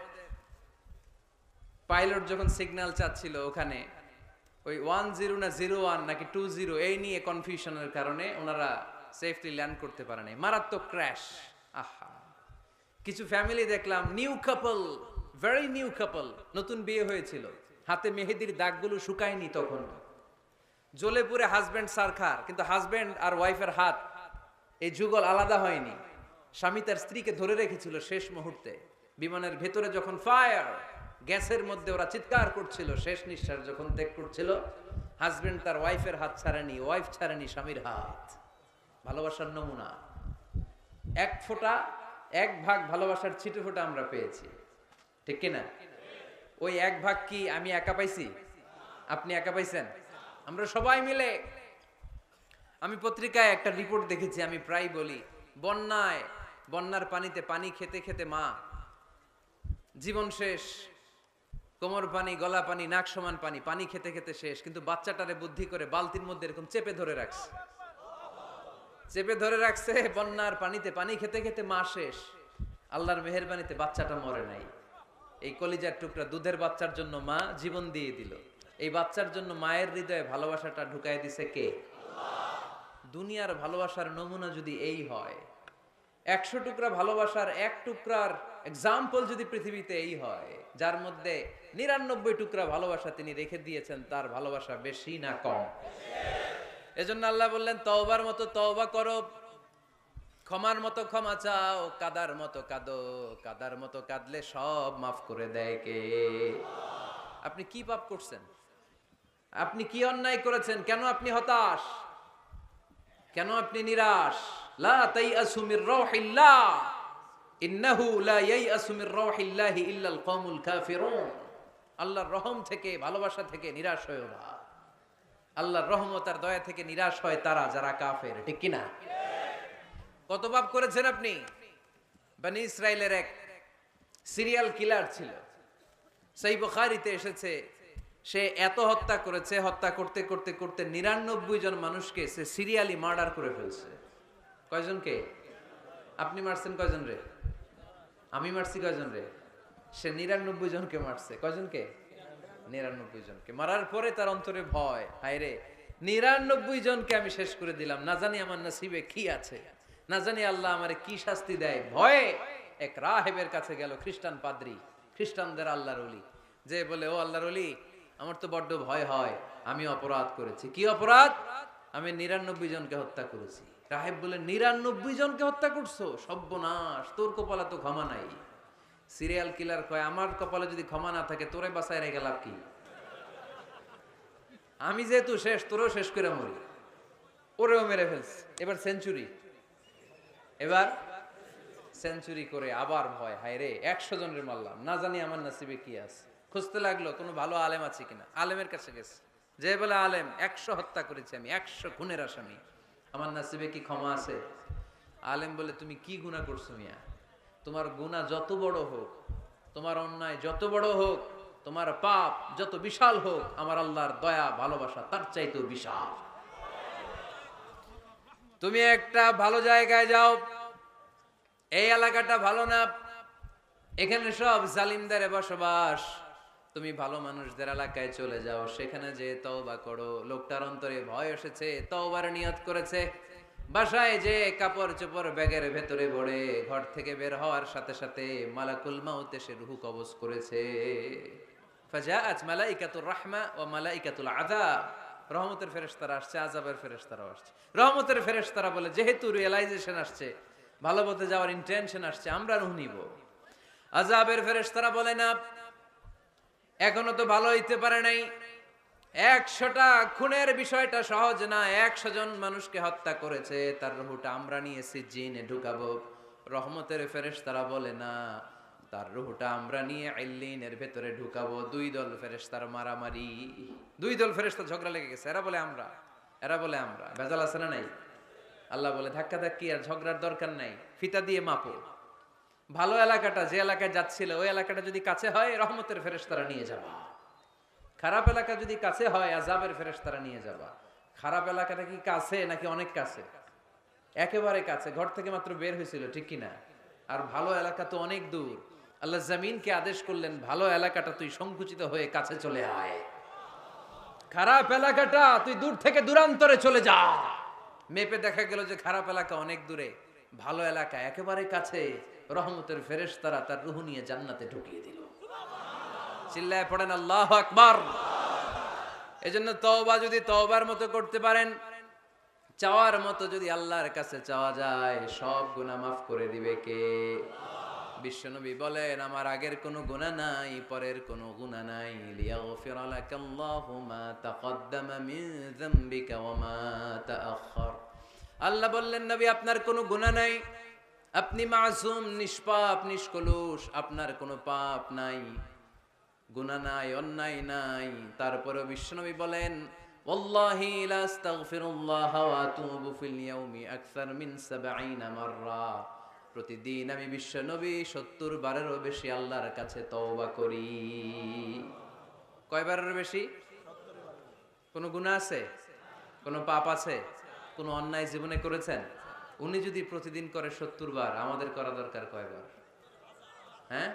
পাইলট যখন সিগন্যাল চাচ্ছিল, ওখানে ওই 10 না 01 নাকি 20 এই নিয়ে কনফিউশনের কারণে ওনারা সেফলি ল্যান্ড করতে পারে নাই, মারাত্মক ক্র্যাশ। আহা, কিছু ফ্যামিলি দেখলাম, নিউ কাপল, ভেরি নিউ কাপল, নতুন বিয়ে হয়েছিল, হাতে মেহেদির দাগগুলো শুকায়নি তখন, জ্বলে পুড়ে হাজবেন্ড সারখার, কিন্তু হাজবেন্ড আর ওয়াইফের হাত এই যুগল আলাদা হয়নি। স্বামী তার স্ত্রীকে ধরে রেখেছিল শেষ মুহূর্তে, বিমানের ভেতরে যখন ফায়ার, গ্যাসের মধ্যে ওরা চিৎকার করছিল, শেষ নিঃশ্বাস যখন ত্যাগ করছিল, হাজবেন্ড তার ওয়াইফের হাত ছাড়েনি, ওয়াইফ ছাড়েনি স্বামীর হাত। ভালোবাসার নমুনা, এক ফোঁটা, এক ভাগ ভালোবাসার ছিটে ফোঁটা আমরা পেয়েছি, ঠিক কিনা? ওই এক ভাগ কি আমি একা পাইছি, আপনি একা পাইছেন? আমরা সবাই মিলে। আমি পত্রিকায় একটা রিপোর্ট দেখেছি, আমি প্রায় বলি, বন্যার পানিতে পানি খেতে খেতে মা জীবন শেষ, কোমর পানি, গলা পানি, নাক সমান পানি, পানি খেতে খেতে শেষ, কিন্তু বাচ্চাটারে বুদ্ধি করে বালতির মধ্যে এরকম চেপে ধরে রাখছে, বন্যার পানিতে পানি খেতে খেতে মা শেষ। আল্লাহর মেহেরবানিতে বাচ্চাটা মরে নাই। এই কলিজার টুকরা দুধের বাচ্চার জন্য মা জীবন দিয়ে দিল। এই বাচ্চার জন্য মায়ের হৃদয়ে ভালোবাসাটা ঢুকাই দিছে কে? দুনিয়ার ভালোবাসার নমুনা যদি এই হয়, 100 টুকরা ভালোবাসার এক টুকরার এক্সাম্পল যদি পৃথিবীতে এই হয়, যার মধ্যে 99 টুকরা ভালোবাসা তিনি রেখে দিয়েছেন, তার ভালোবাসা বেশি না কম? এজন্য আল্লাহ বললেন তওবার মতো তওবা করো, ক্ষমার মতো ক্ষমা চাও, কাদার মতো কাঁদো, কাদার মতো কাঁদলে সব মাফ করে দেয় কে? আপনি কি পাপ করছেন, আপনি কি অন্যায় করেছেন, কেন আপনি হতাশ? কেন আপনি নিরাশ? লা তাইয়াসু মির রাউহিল্লাহ, ইন্নাহু লা ইয়াইয়াসু মির রাউহিল্লাহি ইল্লাল কওমুল কাফিরুন। আল্লাহর রহম থেকে, ভালোবাসা থেকে নিরাশ হয়ো না। আল্লাহর রহমত আর দয়া থেকে নিরাশ হয় তারা যারা কাফের, ঠিক কি না? কত পাপ করেছেন আপনি? বনি ইসরাইলের এক সিরিয়াল কিলার ছিল, সহিহ বুখারীতে এসেছে, সে এত হত্যা করেছে, হত্যা করতে করতে করতে 99 জন মানুষকে সে সিরিয়ালি মার্ডার করে ফেলছে। কয়জনকে? আপনি মারছেন কয়জন রে? আমি মারছি কয়জন রে? সে 99 জনকে মারছে। কয়জনকে? 99 জনকে। মারার পরে তার অন্তরে ভয়, হায় রে 99 জনকে আমি শেষ করে দিলাম, না জানি আমার নসিবে কি আছে, না জানি আল্লাহ আমারে কি শাস্তি দেয়। ভয়ে এক রাহেবের কাছে গেল, খ্রিস্টান পাদ্রী, খ্রিস্টানদের আল্লাহর ওলি, যে বলে, ও আল্লাহর ওলি, আমার তো বড্ড ভয় হয়, আমি অপরাধ করেছি। কি অপরাধ? আমি 99 জনকে হত্যা করেছি। রাহেব বলে, 99 জনকে হত্যা করছো? সর্বনাশ, তোর কপালে তো ক্ষমা নাই। সিরিয়াল কিলার কয়, আমার কপালে যদি ক্ষমা না থাকে তোরে বাঁচায় রেখে লাভ কি? আমি যেহেতু শেষ, তোরেও শেষ করে মরি। ওরেও মেরে ফেলছে। এবার সেঞ্চুরি, এবার সেঞ্চুরি করে আবার ভয়, হায় রে 100 জনের মারলাম, না জানি আমার নসিবে কি আছে। খুঁজতে লাগলো কোনো ভালো আলেম আছে কিনা। আলেমের কাছে গেছে, যে বলে, আলেম 100 হত্যা করেছি আমি, 100 খুনের আসামি, আমার নসিবে কি ক্ষমা আছে? আলেম বলে, তুমি কি গুনাহ করছো মিয়া? তোমার গুনাহ যত বড় হোক, তোমার অন্যায় যত বড় হোক, তোমার পাপ যত বিশাল হোক, আমার আল্লাহর দয়া ভালোবাসা তার চাইতেও বিশাল। তুমি একটা ভালো জায়গায় যাও, এই এলাকাটা ভালো না, এখানে সব জালিমদের বসবাস, তুমি ভালো মানুষদের এলাকায় চলে যাও, সেখানে যে তওবা করো। লোকটার অন্তরে ভয় এসেছে, তওবার নিয়ত করেছে। বাসায় যে কাপড় চোপড় ব্যাগের ভেতরে ভরে ঘর থেকে বের হওয়ার সাথে সাথে মালাকুল মাউত এসে রূহ কবজ করেছে। ফাজাআত মালাইকাতুর রাহমা ওয়া মালাইকাতুল আযাব, রহমতের ফেরেশতারা আসছে, আযাবের ফেরেশতারাও আসছে। রহমতের ফেরেশতারা বলে, যেহেতু রিয়েলাইজেশন আসছে, ভালো পথে যাওয়ার ইন্টেনশন আসছে, আমরা রূহ নিব। আযাবের ফেরেশতারা বলে, না, এখনো তো ভালো হইতে পারে নাই, 100টা খুনের বিষয়টা সহজ না, 100 জন মানুষকে হত্যা করেছে, তার রূহটা আমরা নিয়ে সিজ্জিনে ঢুকাবো। রহমতের ফেরেশতারা বলে, না, তার রূহটা আমরা নিয়ে ইল্লিনের ভেতরে ঢুকাবো। দুই দল ফেরেশতার মারামারি, দুই দল ফেরেশতা ঝগড়া লেগে গেছে, এরা বলে আমরা, এরা বলে আমরা। ভেজাল আছে না নাই? আল্লাহ বলে, ধাক্কা ধাক্কি আর ঝগড়ার দরকার নাই, ফিতা দিয়ে মাপো। ভালো এলাকাটা, যে এলাকায় যাচ্ছিল, ওই এলাকাটা যদি কাছে হয়, রহমতের ফেরেশতারা নিয়ে যাবা। খারাপ এলাকা যদি কাছে হয়, আযাবের ফেরেশতারা নিয়ে যাবা। খারাপ এলাকাটা কি কাছে নাকি অনেক কাছে? একেবারে কাছে, ঘর থেকে মাত্র বের হয়েছিল, ঠিক কিনা? আর ভালো এলাকা তো অনেক দূর। আল্লাহ জমিনকে আদেশ করলেন, ভালো এলাকাটা তুই সংকুচিত হয়ে কাছে চলে আয়, খারাপ এলাকাটা তুই দূর থেকে দূরান্তরে চলে যা। মেপে দেখা গেল যে খারাপ এলাকা অনেক দূরে, ভালো এলাকা একেবারে কাছে। রহমতের ফেরেশতারা তার রূহ নিয়ে জান্নাতে ঢুকিয়ে দিল। চিল্লায় পড়েন আল্লাহু আকবার। এজন্য তওবা যদি তওবার মতো করতে পারেন, চাওয়ার মতো যদি আল্লাহর কাছে চাওয়া যায়, সব গুনাহ মাফ করে দিবে কে? বিশ্বনবী বলেন, আমার আগের কোনো গুনাহ নাই, পরের কোনো গুনাহ নাই। লিয়াগফিরা লাকাল্লাহু মা তাকদ্দামা মিন যামবিকা ওয়া মা তাআখার। আল্লাহ বললেন, নবী আপনার কোনো গুনাহ নাই, আপনি মাসুম, নিষ্পাপ, নিষ্কলুষ, আপনার কোনো পাপ নাই, গুনাহ নাই, অন্যায় নাই। তারপরে বিশ্বনবী বলেন, ওয়াল্লাহি লা আস্তাগফিরুল্লাহ ওয়া আতুবু ফিল ইয়াউমি আকসার মিন 70 মাররা। প্রতিদিন আমি বিশ্বনবী 70 বারেরও বেশি আল্লাহর কাছে তওবা করি। কয়বারের বেশি? কোনো গুনাহ আছে? কোনো পাপ আছে? কোনো অন্যায় জীবনে করেছেন? উনি যদি প্রতিদিন করে 70 বার, আমাদের করা দরকার কয়বার? হ্যাঁ,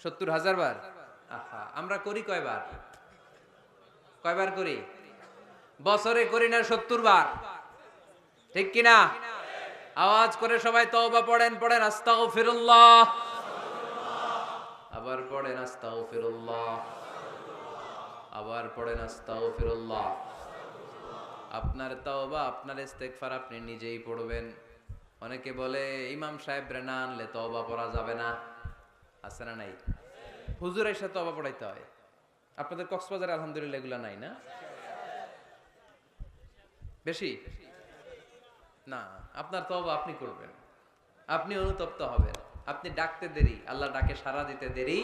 70,000 বার। আহা, আমরা করি কয়বার? কয়বার করি? বছরে করি না 70 বার, ঠিক কিনা? আওয়াজ করে সবাই তওবা পড়েন, পড়েন আস্তাগফিরুল্লাহ, আবার পড়েন আস্তাগফিরুল্লাহ, আবার পড়েন আস্তাগফিরুল্লাহ। আপনার তওবা, আপনার ইস্তেগফার আপনি নিজেই পড়বেন। অনেকে বলে ইমাম সাহেব রে না আনলে তওবা পড়া যাবে না, আছে না নাই? হুজুর এসে তওবা পড়াইতে হয়। আপনাদের কক্সবাজারে আলহামদুলিল্লাহ এগুলা নাই না? বেশি না, আপনার তওবা আপনি করবেন, আপনি অনুতপ্ত হবেন। আপনি ডাকতে দেরি, আল্লাহ ডাকে সাড়া দিতে দেরি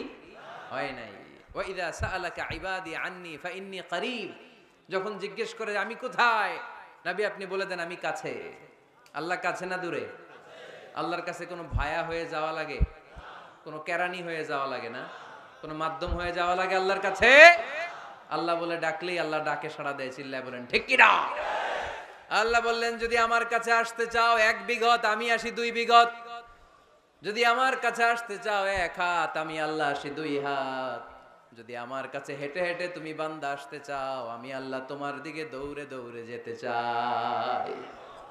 হয় নাই। ওয়া ইযা সাআলাকা ইবাদি আন্নী ফাইন্নী করিব, যখন জিজ্ঞেস করে আমি কোথায়, নবী আপনি বলে দেন আমি কাছে। আল্লাহ কাছে না দূরে? আল্লাহর কাছে কোনো ভায়া হয়ে যাওয়া লাগে, কোনো কেরানি হয়ে যাওয়া লাগে না, কোনো মাধ্যম হয়ে যাওয়া লাগে আল্লাহর কাছে? আল্লাহ বলে ডাকলেই আল্লাহ ডাকে সাড়া দেয়। চিল্লায় বলেন ঠিক কি না? আল্লাহ বললেন যদি আমার কাছে আসতে চাও 1 বিঘত, আমি আসি 2 বিঘত। যদি আমার কাছে আসতে চাও 1 হাত, আমি আল্লাহ আসি 2 হাত। যদি আমার কাছে হেঁটে হেঁটে তুমি বান্দা আসতে চাও, আমি আল্লাহ তোমার দিকে দৌড়ে দৌড়ে যেতে চাই।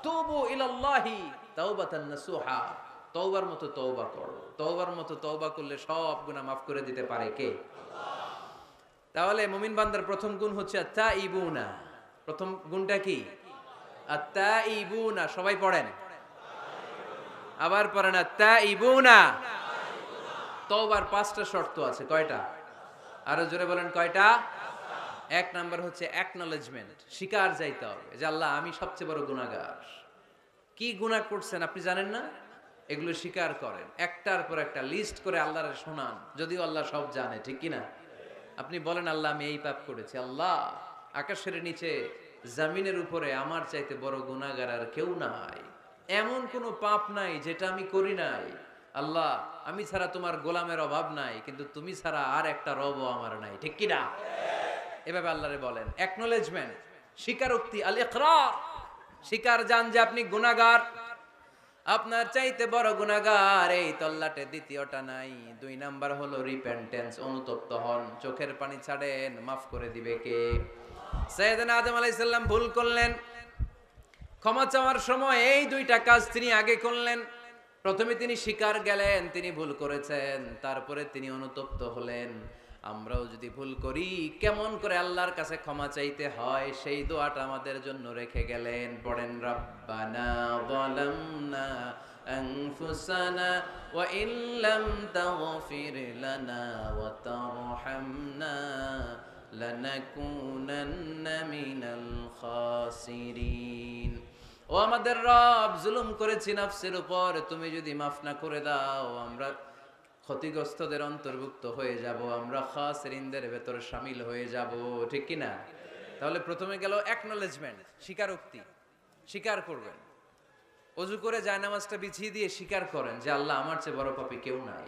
তুবু ইলাল্লাহি তাওবাতান নাসুহা, তওবার মতো তওবা করো। তওবার মতো তওবা করলে সব গুনাহ মাফ করে দিতে পারে কে? তাহলে মুমিন বান্দার প্রথম গুণ হচ্ছে আত-তাইবুনা। প্রথম গুণটা কি? আত-তাইবুনা। সবাই পড়েন, আবার পড়েন আত-তাইবুনা। তওবার 5টা শর্ত আছে। কয়টা? আরো জোরে বলেন কয়টা? 1 নাম্বার হচ্ছে অ্যাকনলেজমেন্ট, স্বীকার যাইতে হবে যে আল্লাহ আমি সবচেয়ে বড় গুনাহগার। কি গুনাহ করছেন আপনি জানেন না? এগুলো স্বীকার করেন, একটার পর একটা লিস্ট করে আল্লাহরে শোনান, যদিও আল্লাহ সব জানে, ঠিক কি না? আপনি বলেন আল্লাহ আমি এই পাপ করেছি, আল্লাহ আকাশের নিচে জমিনের উপরে আমার চাইতে বড় গুনাহগার আর কেউ নাই, এমন কোনো পাপ নাই যেটা আমি করি নাই। আল্লাহ আমি ছাড়া তোমার গোলামের অভাব নাই, কিন্তু তুমি ছাড়া আর একটা রবও আমার নাই, ঠিক কি না? এভাবে আল্লাহরে বলেন। অ্যাকনলেজমেন্ট, স্বীকারোক্তি, আল ইকরার, স্বীকার জান যে আপনি গুনাহগার, আপনার চাইতে বড় গুনাহগার এই তল্লাটে দ্বিতীয়টা নাই। 2 নাম্বার হলো রিপেন্টেন্স, অনুতপ্ত হন, চোখের পানি ছাড়েন, মাফ করে দিবে কে? সাইয়েদনা আদম আলাইহিস সালাম ভুল করলেন, ক্ষমা চাওয়ার সময় এই 2টা কাজ তিনি আগে করলেন। প্রথমে তিনি স্বীকার গেলেন তিনি ভুল করেছেন, তারপরে তিনি অনুতপ্ত হলেন। আমরাও যদি ভুল করি কেমন করে আল্লাহর কাছে ক্ষমা চাইতে হয় সেই দোয়াটা আমাদের জন্য রেখে গেলেন। পড়েন রব্বানা যালামনা আনফুসানা ওয়া ইল্লাম তাগফির লানা ওয়া তারহামনা লানাকুনান্না মিনাল খাসিরিন। ও আমাদের রব, জুলুম করেছি নফসের উপর, তুমি যদি মাফ না করে দাও আমরা ক্ষতিগ্রস্তদের অন্তর্ভুক্ত হয়ে যাব, আমরা খাসিরিনদের ভেতর শামিল হয়ে যাব, ঠিক কি না? তাহলে প্রথমে গেল অ্যাকনলেজমেন্ট, স্বীকারোক্তি, স্বীকার করবেন। ওযু করে জায়নামাজটা বিছিয়ে দিয়ে স্বীকার করেন যে আল্লাহ আমার চেয়ে বড় পাপী কেউ নাই,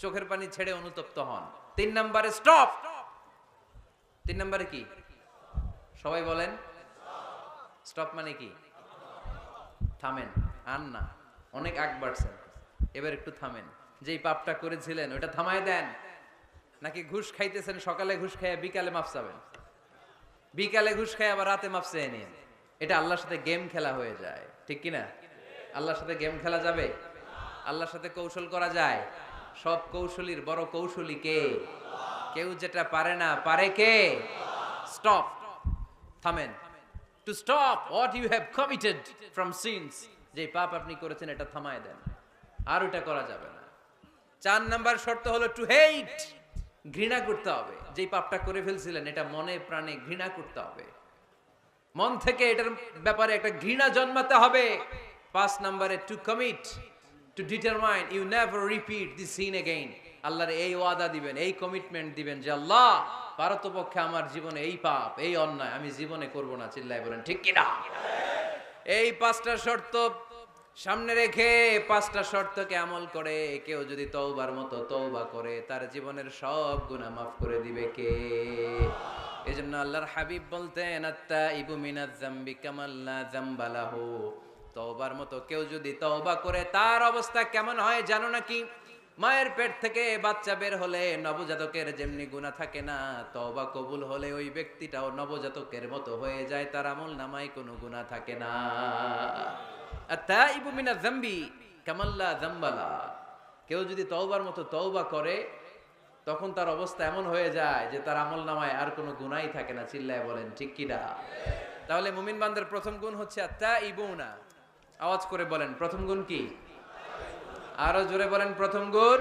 চোখের পানি ছেড়ে অনুতপ্ত হন। 3 নম্বরে স্টপ। 3 নম্বরে কি? সবাই বলেন স্টপ মানে কি? থামেন, আর না, অনেক আগ বাড়ছেন, এবার একটু থামেন। যেই পাপটা করেছিলেন ওটা থামায় দেন। নাকি ঘুষ খাইতেছেন, সকালে ঘুষ খাইয়া বিকালে মাফ চাবেন, বিকালে ঘুষ খাই আবার রাতে মাফ চেয়ে নিন। এটা আল্লাহর সাথে গেম খেলা হয়ে যায়, ঠিক কি না? আল্লাহর সাথে গেম খেলা যাবে? আল্লাহর সাথে কৌশল করা যায়? সব কৌশলীর বড় কৌশলী কে? কেউ যেটা পারে না, পারে কে? স্টপ, থামেন। To stop what you have committed from sins, যে পাপ আপনি করেছেন এটা থামায় দেন, আর ওটা করা যাবে না। 4 নাম্বার শর্ত হলো টু হেট, ঘৃণা করতে হবে। যেই পাপটা করে ফেলছিলেন এটা মনে প্রাণে ঘৃণা করতে হবে, মন থেকে এটার ব্যাপারে একটা ঘৃণা জন্মাতে হবে। 5 নাম্বারে to commit, to determine you never repeat this sin again. আল্লাহর এই ওয়াদা দিবেন, এই কমিটমেন্ট দিবেন যে আল্লাহ পারতপক্ষে আমার জীবনে এই পাপ, এই অন্যায় আমি জীবনে করব না। চিল্লায় বলেন ঠিক কি না? এই 5টা শর্ত সামনে রেখে, 5টা শর্তকে আমল করে কেউ যদি তওবার মতো তওবা করে তার জীবনের সব গুনাহ মাফ করে দিবে কে? এজন্য আল্লাহর হাবিব বলতেন আত-তাইবু মিনাজ যামবি কামান লা যামবা লাহু। তওবার মতো কেউ যদি তওবা করে তার অবস্থা কেমন হয় জানো নাকি? মায়ের পেট থেকে বাচ্চা বের হলে নবজাতকের যেমনি গুনাহ থাকে না, তওবা কবুল হলে ওই ব্যক্তিটাও নবজাতকের মতো হয়ে যায়, তার আমল নামায় কোনো গুনাহ থাকে না। আত-তাইবু মিনাজ যামবি কামান লা যামবা লা। কেউ যদি তওবার মতো তওবা করে তখন তার অবস্থা এমন হয়ে যায় যে তার আমল নামায় আর কোনো গুনাহই থাকে না। চিল্লায় বলেন ঠিক কি না? তাহলে মুমিন বান্দার প্রথম গুণ হচ্ছে আত-তাইবুনা। আওয়াজ করে বলেন প্রথম গুণ কি? আরো জোরে বলেন প্রথম গুণ।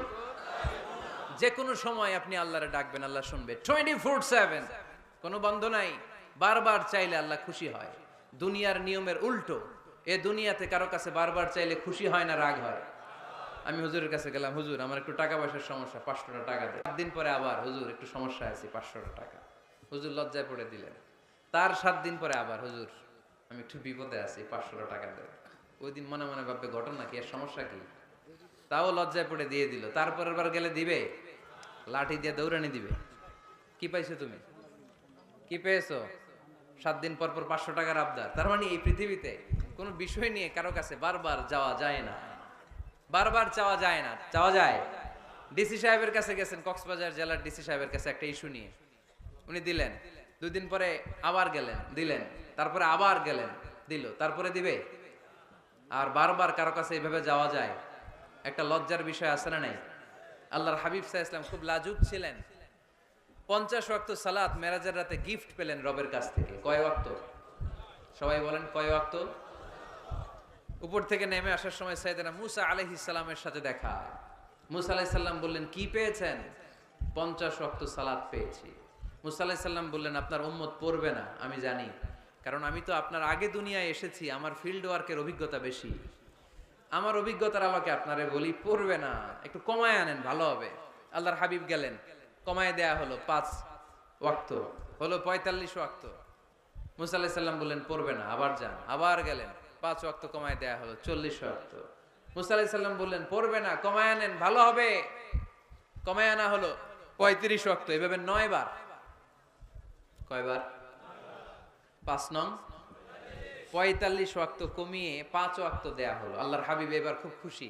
যে কোনো সময় আপনি আল্লাহরে ডাকবেন, আল্লাহ শুনবে 24/7, কোনো বন্ধ নাই। বারবার চাইলে আল্লাহ খুশি হয়। দুনিয়ার নিয়মের উল্টো এ দুনিয়াতে কারো কাছে বারবার চাইলে খুশি হয় না রাগ হয়? আমি হুজুরের কাছে গেলাম, হুজুর আমার একটু টাকা পয়সার সমস্যা, 500 টাকা দেন। 7 দিন পরে আবার, হুজুর একটু সমস্যা আছে, 500 টাকা। হুজুর লজ্জায় পড়ে দিলেন। তার 7 দিন পরে আবার, হুজুর আমি একটু বিপদে আছি, 500 টাকা দেন। ওই দিন মনে মনে ভাববে ঘটনা কি, এর সমস্যা কি, তাও লজ্জায় পড়ে দিয়ে দিল। তারপরের বার গেলে দিবে, লাঠি দিয়ে দৌড়ানি দিবে। কি পাইছো তুমি, কি পেয়েছো? 7 দিন পর পর 500 টাকার আবদার। তার মানে এই পৃথিবীতে কোনো বিষয় নিয়ে কারো কাছে বারবার যাওয়া যায় না, বারবার চাওয়া যায় না। চাওয়া যায়? ডিসি সাহেবের কাছে গেছেন, কক্সবাজার জেলার ডিসি সাহেবের কাছে একটা ইস্যু নিয়ে, উনি দিলেন। 2 দিন পরে আবার গেলেন, দিলেন। তারপরে আবার গেলেন, দিল। তারপরে দিবে? আর বারবার কারো কাছে এইভাবে যাওয়া যায়? একটা লজ্জার বিষয় আছে না নাই? আল্লাহর হাবিব সাল্লাল্লাহু আলাইহি ওয়াসাল্লাম খুব লাজুক ছিলেন। 50 ওয়াক্ত সালাত মেরাজের রাতে গিফট পেলেন রবের কাছ থেকে। কয় ওয়াক্ত? সবাই বলেন কয় ওয়াক্ত? উপর থেকে নেমে আসার সময় সাইয়েদনা মুসা আলাইহিস সালামের সাথে দেখা। মুসা আলাইহিস সালাম বললেন, কি পেয়েছেন? 50 ওয়াক্ত সালাত পেয়েছি। মুসা আলাইহিস সালাম বললেন, আপনার উম্মত পড়বে না, আমি জানি, কারণ আমি তো আপনার আগে দুনিয়ায় এসেছি, আমার ফিল্ড ওয়ার্কের অভিজ্ঞতা বেশি। আমার অভিজ্ঞতার আলোকে আপনারে বলি, পড়বে না, একটু কমায় আনেন, ভালো হবে। আল্লাহর হাবিব গেলেন, কমায় দেয়া হলো 5 ওয়াক্ত, হলো 45 ওয়াক্ত। মুসা আলাইহিস সালাম বললেন পড়বে না, আবার যান। আবার গেলেন, 5 ওয়াক্ত কমায় দেয়া হলো 40 ওয়াক্ত। মুসা আলাইহিস সালাম বললেন পড়বে না, কমায় আনেন, ভালো হবে। কমায় আনা হলো 35 ওয়াক্ত। এভাবে 9 বার। কয়বার? 5 নং 45 ওয়াক্ত কমিয়ে 5 ওয়াক্ত দেয়া হলো। আল্লাহর হাবিব এবার খুব খুশি,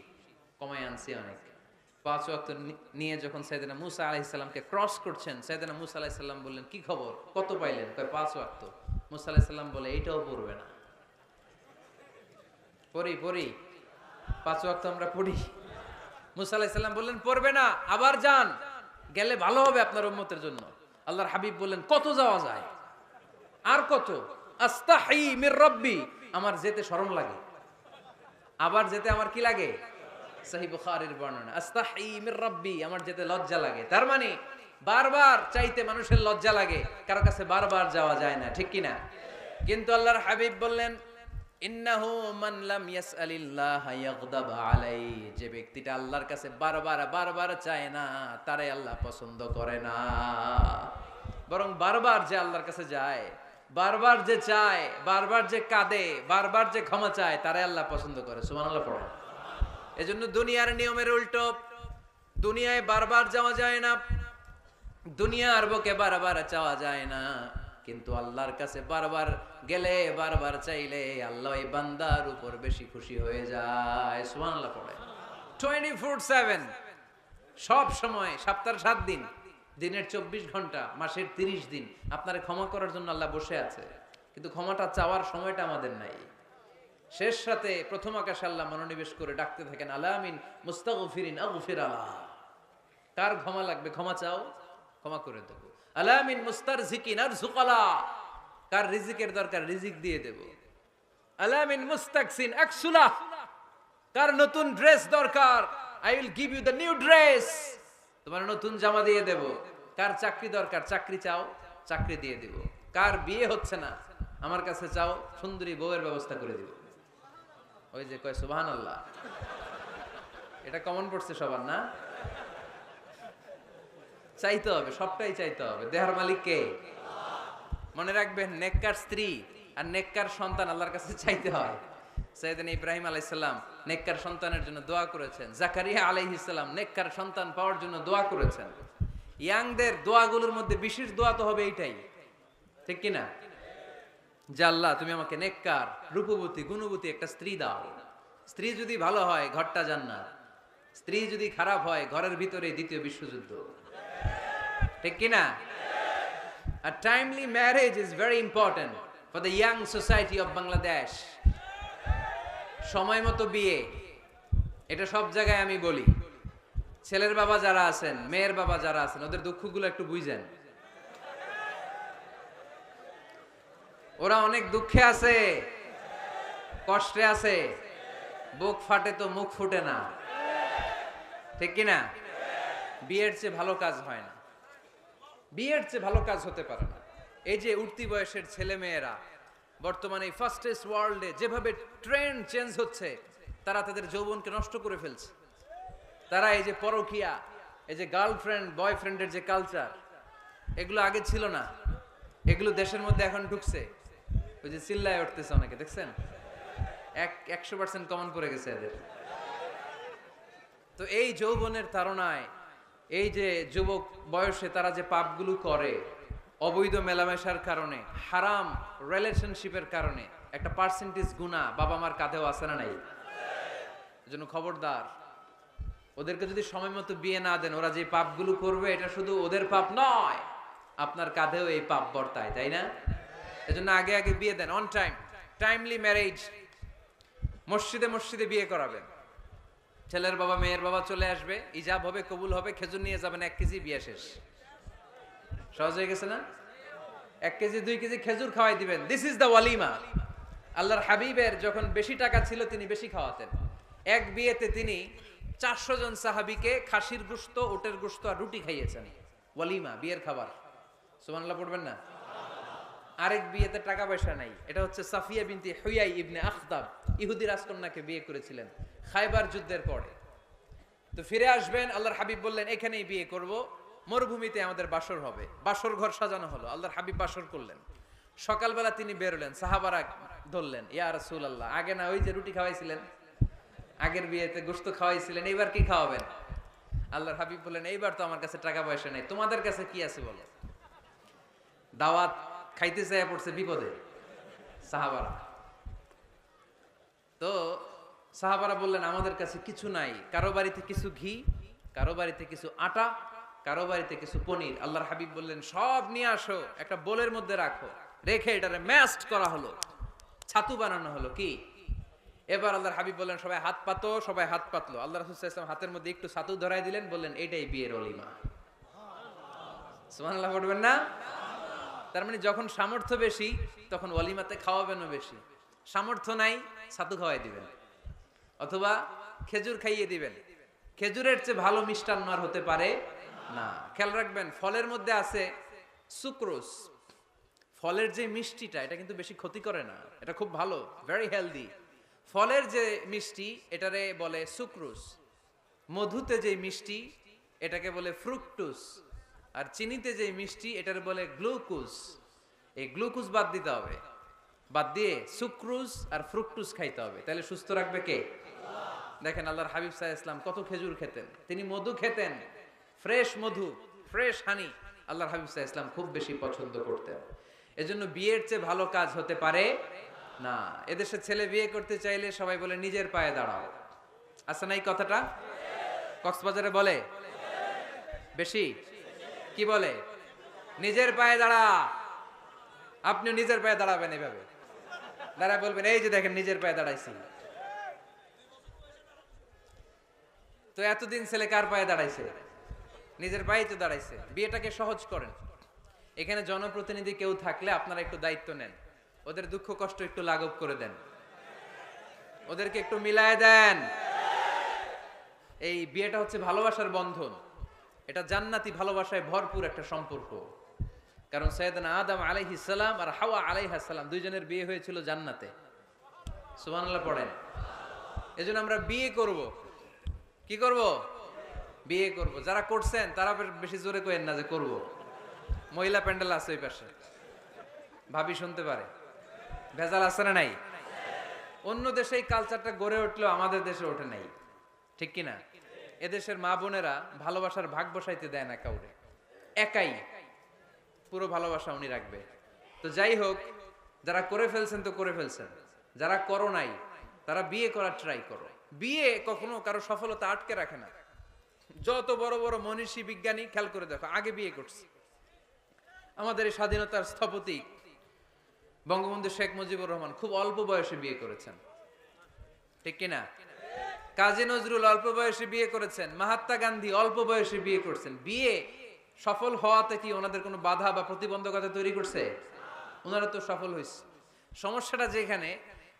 কমায় আনছি অনেক। 5 ওয়াক্ত নিয়ে যখন সাইয়েদনা মুসা আলাইহিস সালামকে ক্রস করছেন, সাইয়েদনা মুসা আলাইহিস সালাম বললেন, কি খবর, কত পাইলেন? কয় 5 ওয়াক্ত। মুসা আলাইহিস সালাম বলে, এইটাও পড়বে না। পড়ি 5 ওয়াক্ত আমরা পড়ি। মুসা আলাইহিস সালাম বললেন পড়বে না, আবার যান, গেলে ভালো হবে আপনার উম্মতের জন্য। আল্লাহর হাবিব বললেন, কত যাওয়া যায়? আর কত? আস্তাহি মির রাব্বি, আমার যেতে শরম লাগে। আবার যেতে আমার কি লাগে? সহিহ বুখারীর বর্ণনা, আস্তাহি মির রাব্বি, আমার যেতে লজ্জা লাগে। তার মানে বারবার চাইতে মানুষের লজ্জা লাগে, কারো কাছে বারবার যাওয়া যায় না, ঠিক কি না? কিন্তু আল্লাহর হাবিব বললেন, ইন্নাহু মান লাম ইয়াসআলিল্লাহ ইয়াগদাব আলাইহি, যে ব্যক্তিটা আল্লাহর কাছে বারবার চায় না, তারে আল্লাহ পছন্দ করে না। বরং বারবার যে আল্লাহর কাছে যায়, বারবার যে চায়, বারবার যে কাঁদে, বারবার যে ক্ষমা চায়, তারে আল্লাহ পছন্দ করে। সুবহানাল্লাহ পড়ো। এজন্য দুনিয়ার নিয়মের উল্টো, দুনিয়ায় বারবার যাওয়া যায় না, দুনিয়ার বুকে বারবার চাওয়া যায় না, কিন্তু আল্লাহর কাছে বারবার গেলে, বারবার চাইলে আল্লাহ এই বান্দার উপর বেশি খুশি হয়ে যায়। সুবহানাল্লাহ পড়ে। 24/7, সব সময়, সপ্তাহের 7 দিন, দিনের 24 ঘন্টা, মাসের 30 দিন আপনারে ক্ষমা করার জন্য আল্লাহ বসে আছে। কিন্তু ক্ষমাটা চাওয়ার সময়টা আমাদের নাই। শেষ রাতে প্রথম আকাশে আল্লাহ মনোনিবেশ করে ডাকতে থাকেন, আলামিন মুস্তাগফিরিন আগফির আলাহ, কার ক্ষমা লাগবে ক্ষমা চাও, ক্ষমা করে দেব। আলামিন মুস্তারজিকিন আরজুকালা, কার রিজিকের দরকার রিজিক দিয়ে দেব। আলামিন মুস্তাকসিন আকসুলা, কার নতুন ড্রেস দরকার, I will give you the new dress, তোমার নতুন জামা দিয়ে দেব। কার চাকরি দরকার, চাকরি চাও, চাকরি দিয়ে দেব। কার বিয়ে হচ্ছে না, আমার কাছে চাও, সুন্দরী বউয়ের ব্যবস্থা করে দিব। ওই যে কয় সুবহানাল্লাহ, এটা কমন পড়ছে সবার না? চাইতে হবে, সবটাই চাইতে হবে। দেহার মালিক কে? মনে রাখবেন, নেককার স্ত্রী আর নেককার সন্তান আল্লাহর কাছে চাইতে হয়। সাইয়েদনা ইব্রাহিম আলাইহিস সালাম নেককার সন্তানের জন্য দোয়া করেছেন, জাকারিয়া আলাইহিস সালাম নেককার সন্তান পাওয়ার জন্য দোয়া করেছেন। ইয়াংদের দোয়াগুলোর মধ্যে বিশেষ দোয়া তো হবে এইটাই, ঠিক কি না? যে আল্লাহ তুমি আমাকে নেককার, রূপবতী, গুণবতী একটা স্ত্রী দাও। স্ত্রী যদি ভালো হয় ঘরটা জান্নাত, স্ত্রী যদি খারাপ হয় ঘরের ভিতরে দ্বিতীয় বিশ্বযুদ্ধ, ঠিক কি না? A timely marriage is very important for the young society of Bangladesh. সময় মতো বিয়ে, এটা সব জায়গায় আমি বলি। ছেলের বাবা যারা আছেন, মেয়ের বাবা যারা আছেন, ওদের দুঃখগুলো একটু বুঝেন। ওরা অনেক দুঃখে আছে, কষ্টে আছে, বুক ফাটে তো মুখ ফুটে না, ঠিক কি না? বিয়ের চেয়ে ভালো কাজ হয় না, বিয়ের চেয়ে ভালো কাজ হতে পারে না। এই যে উঠতি বয়সের ছেলে মেয়েরা বর্তমানে এই ফাস্টেস্ট ওয়ার্ল্ডে যেভাবে ট্রেন্ড চেঞ্জ হচ্ছে, তারা তাদের যৌবনকে নষ্ট করে ফেলছে। তারা এই যে পরকীয়া, এই যে গার্লফ্রেন্ড বয়ফ্রেন্ডের যে কালচার, এগুলো আগে ছিল না, এগুলো দেশের মধ্যে এখন ঢুকছে। ওই যে চিল্লায় উঠতেছে অনেকে, দেখছেন 100% কমন পড়ে গেছে এদের। তো এই যৌবনের তাড়নায়, এই যে যুবক বয়সে তারা যে পাপগুলো করে, অবৈধ মেলামেশার কারণে, হারাম রিলেশনশিপের কারণে একটা পার্সেন্টেজ গুনাহ বাবা মার কাঁধেও আছে না নাই? এজন্য খবরদার, ওদেরকে যদি সময় মতো বিয়ে না দেন, ওরা যে পাপগুলো করবে এটা শুধু ওদের পাপ নয়, আপনার কাঁধেও এই পাপ বর্তায়, তাই না? এজন্য আগে আগে বিয়ে দেন, অন টাইম, টাইমলি ম্যারেজ। মসজিদে মসজিদে বিয়ে করাবেন। ছেলের বাবা মেয়ের বাবা চলে আসবে, ইজাব হবে, কবুল হবে, খেজুর নিয়ে যাবেন, 1 কেজি, বিয়ে শেষ। সহজ হয়ে গেছে না? 1 কেজি 2 কেজি খেজুর খাওয়াই দিবেন। দিস ইজ দ্য ওয়ালিমা। আল্লাহর হাবিবের যখন বেশি টাকা ছিল তিনি বেশি খাওয়াতেন। এক বিয়েতে তিনি 400 জন সাহাবীকে খাসির গোশত, উটের গোশত আর রুটি খাইয়েছেন। ওয়ালিমা, বিয়ের খাবার। সুবহানাল্লাহ পড়বেন না? আরেক বিয়েতে টাকা পয়সা নাই। এটা হচ্ছে সাফিয়া বিনতি হুয়াই ইবনে আখতাব, ইহুদি রাজকন্যাকে বিয়ে করেছিলেন খায়বার যুদ্ধের পরে। তো ফিরে আসবেন, আল্লাহর হাবিব বললেন এখানেই বিয়ে করব, মরুভূমিতে আমাদের বাসর হবে। বাসর ঘর সাজানো হলো, আল্লাহর হাবিব বাসর করলেন। সকালবেলা তিনি বেরোলেন, সাহাবারা ধরলেন, ইয়া রাসূলুল্লাহ, আগে না ওই যে রুটি খাওয়াইছিলেন, আগের বিয়েতে গোশত খাওয়াইছিলেন, এইবার কি খাওয়াবেন? আল্লাহর হাবিব বললেন, এইবার তো আমার কাছে টাকা পয়সা নেই, তোমাদের কাছে কি আছে বলো? দাওয়াত খাইতে চাইয়া পড়ছে বিপদে সাহাবারা। তো সাহাবারা বললেন, আমাদের কাছে কিছু নাই, কারো বাড়িতে কিছু ঘি, কারো বাড়িতে কিছু আটা, কারো বাড়িতে কিছু পনির। আল্লাহর হাবিব বললেন, সব নিয়ে আসো, একটা বোলের মধ্যে রাখো। রেখে এটারে ম্যাশড করা হলো, ছাতু বানানো হলো। কি? এবার আল্লাহর হাবিব বললেন, সবাই হাত পাতো। সবাই হাত পাতলো। আল্লাহ রাসূল সাল্লাল্লাহু আলাইহি ওয়াসাল্লাম হাতের মধ্যে একটু ছাতু ধরাই দিলেন, বললেন, এটাই বিয়ের ওলিমা। সুবহানাল্লাহ পড়বেন না? তার মানে যখন সামর্থ্য বেশি তখন ওয়ালিমাতে খাওয়াবেনও বেশি। সামর্থ্য নাই, ছাতু খাওয়াই দিবেন, অথবা খেজুর খাইয়ে দিবেন। খেজুরের চেয়ে ভালো মিষ্টান্ন আর হতে পারে না। খেয়াল রাখবেন, ফলের মধ্যে আছে সুক্রোজ। ফলের যে মিষ্টিটা, এটা কিন্তু বেশি ক্ষতি করে না, এটা খুব ভালো, ভেরি হেলদি। ফলের যে মিষ্টি, এটারে বলে সুক্রোজ। মধুতে যে মিষ্টি, এটাকে বলে ফ্রুকটুস। আর চিনিতে যে মিষ্টি, এটার বলে গ্লুকোজ। এই গ্লুকোজ বাদ দিতে হবে, বাদ দিয়ে সুক্রোজ আর ফ্রুকটুস খাইতে হবে। তাহলে সুস্থ রাখবে কে? দেখেন আল্লাহর হাবিব সাল্লাল্লাহু আলাইহি ওয়াসাল্লাম কত খেজুর খেতেন, তিনি মধু খেতেন, ফ্রেশ মধু, ফ্রেশ হানি আল্লাহর হাবিব সাল্লাল্লাহু আলাইহি ওয়াসাল্লাম খুব বেশি পছন্দ করতেন। এজন্য বিয়ের চেয়ে ভালো কাজ হতে পারে না। এদেশে ছেলে বিয়ে করতে চাইলে সবাই বলে নিজের পায়ে দাঁড়াও। আছে না এই কথাটা? কক্সবাজারে বলে বেশি, কি বলে? নিজের পায়ে দাঁড়া। আপনি নিজের পায়ে দাঁড়াবেন, এভাবে দাঁড়ায় বলবেন, এই যে দেখেন নিজের পায়ে দাঁড়াইছি। তো এতদিন ছেলে কার পায়ে দাঁড়াইছে? নিজের পায়েই তো দাঁড়াইছে। বিয়েটাকে সহজ করেন। এখানে জনপ্রতিনিধি কেউ থাকলে আপনারা একটু দায়িত্ব নেন, ওদের দুঃখ কষ্ট একটু লাঘব করে দেন, ওদেরকে একটু মিলায় দেন। এই বিয়েটা হচ্ছে ভালোবাসার বন্ধন, এটা জান্নাতি ভালোবাসায় ভরপুর একটা সম্পর্ক। কারণ সাইয়েদনা আদম আলাইহিস সালাম আর হাওয়া আলাইহাস সালাম দুইজনের বিয়ে হয়েছিল জান্নাতে। সুবহানাল্লাহ পড়েন। এজন্য আমরা বিয়ে করব। কি করব? বিয়ে করব। যারা করছেন তারা বেশি জোরে কইেন না যে করব। মহিলা প্যান্ডেল আছে ওই পাশে, ভাবি শুনতে পারে। ভেজাল আছে না নাই? অন্য দেশে এই কালচারটা গড়ে উঠলেও আমাদের দেশে ওঠে নাই, ঠিক কি না? এদেশের মা বোনেরা ভালোবাসার ভাগ বসাইতে দেয় না কাউরে, একাই পুরো ভালোবাসা উনি রাখবে। তো যাই হোক, যারা করে ফেলছেন তো করে ফেলছেন, যারা করো নাই তারা বিয়ে করার ট্রাই করো। বিয়ে কখনো কারো সফলতা আটকে রাখে না। যত বড় বড় মনীষী বিজ্ঞানী খেয়াল করে দেখো, আগে বিয়ে করছে। আমাদের এই স্বাধীনতার স্থপতি বঙ্গবন্ধু শেখ মুজিবুর রহমান খুব অল্প বয়সে বিয়ে করেছেন, ঠিক কিনা? কাজী নজরুল অল্প বয়সে বিয়ে করেছেন, মহাত্মা গান্ধী অল্প বয়সে বিয়ে করছেন। বিয়ে সফল হওয়াতে কি ওনাদের কোনো বাধা বা প্রতিবন্ধকতা তৈরি করছে? ওনারা তো সফল হয়েছে। সমস্যাটা যেখানে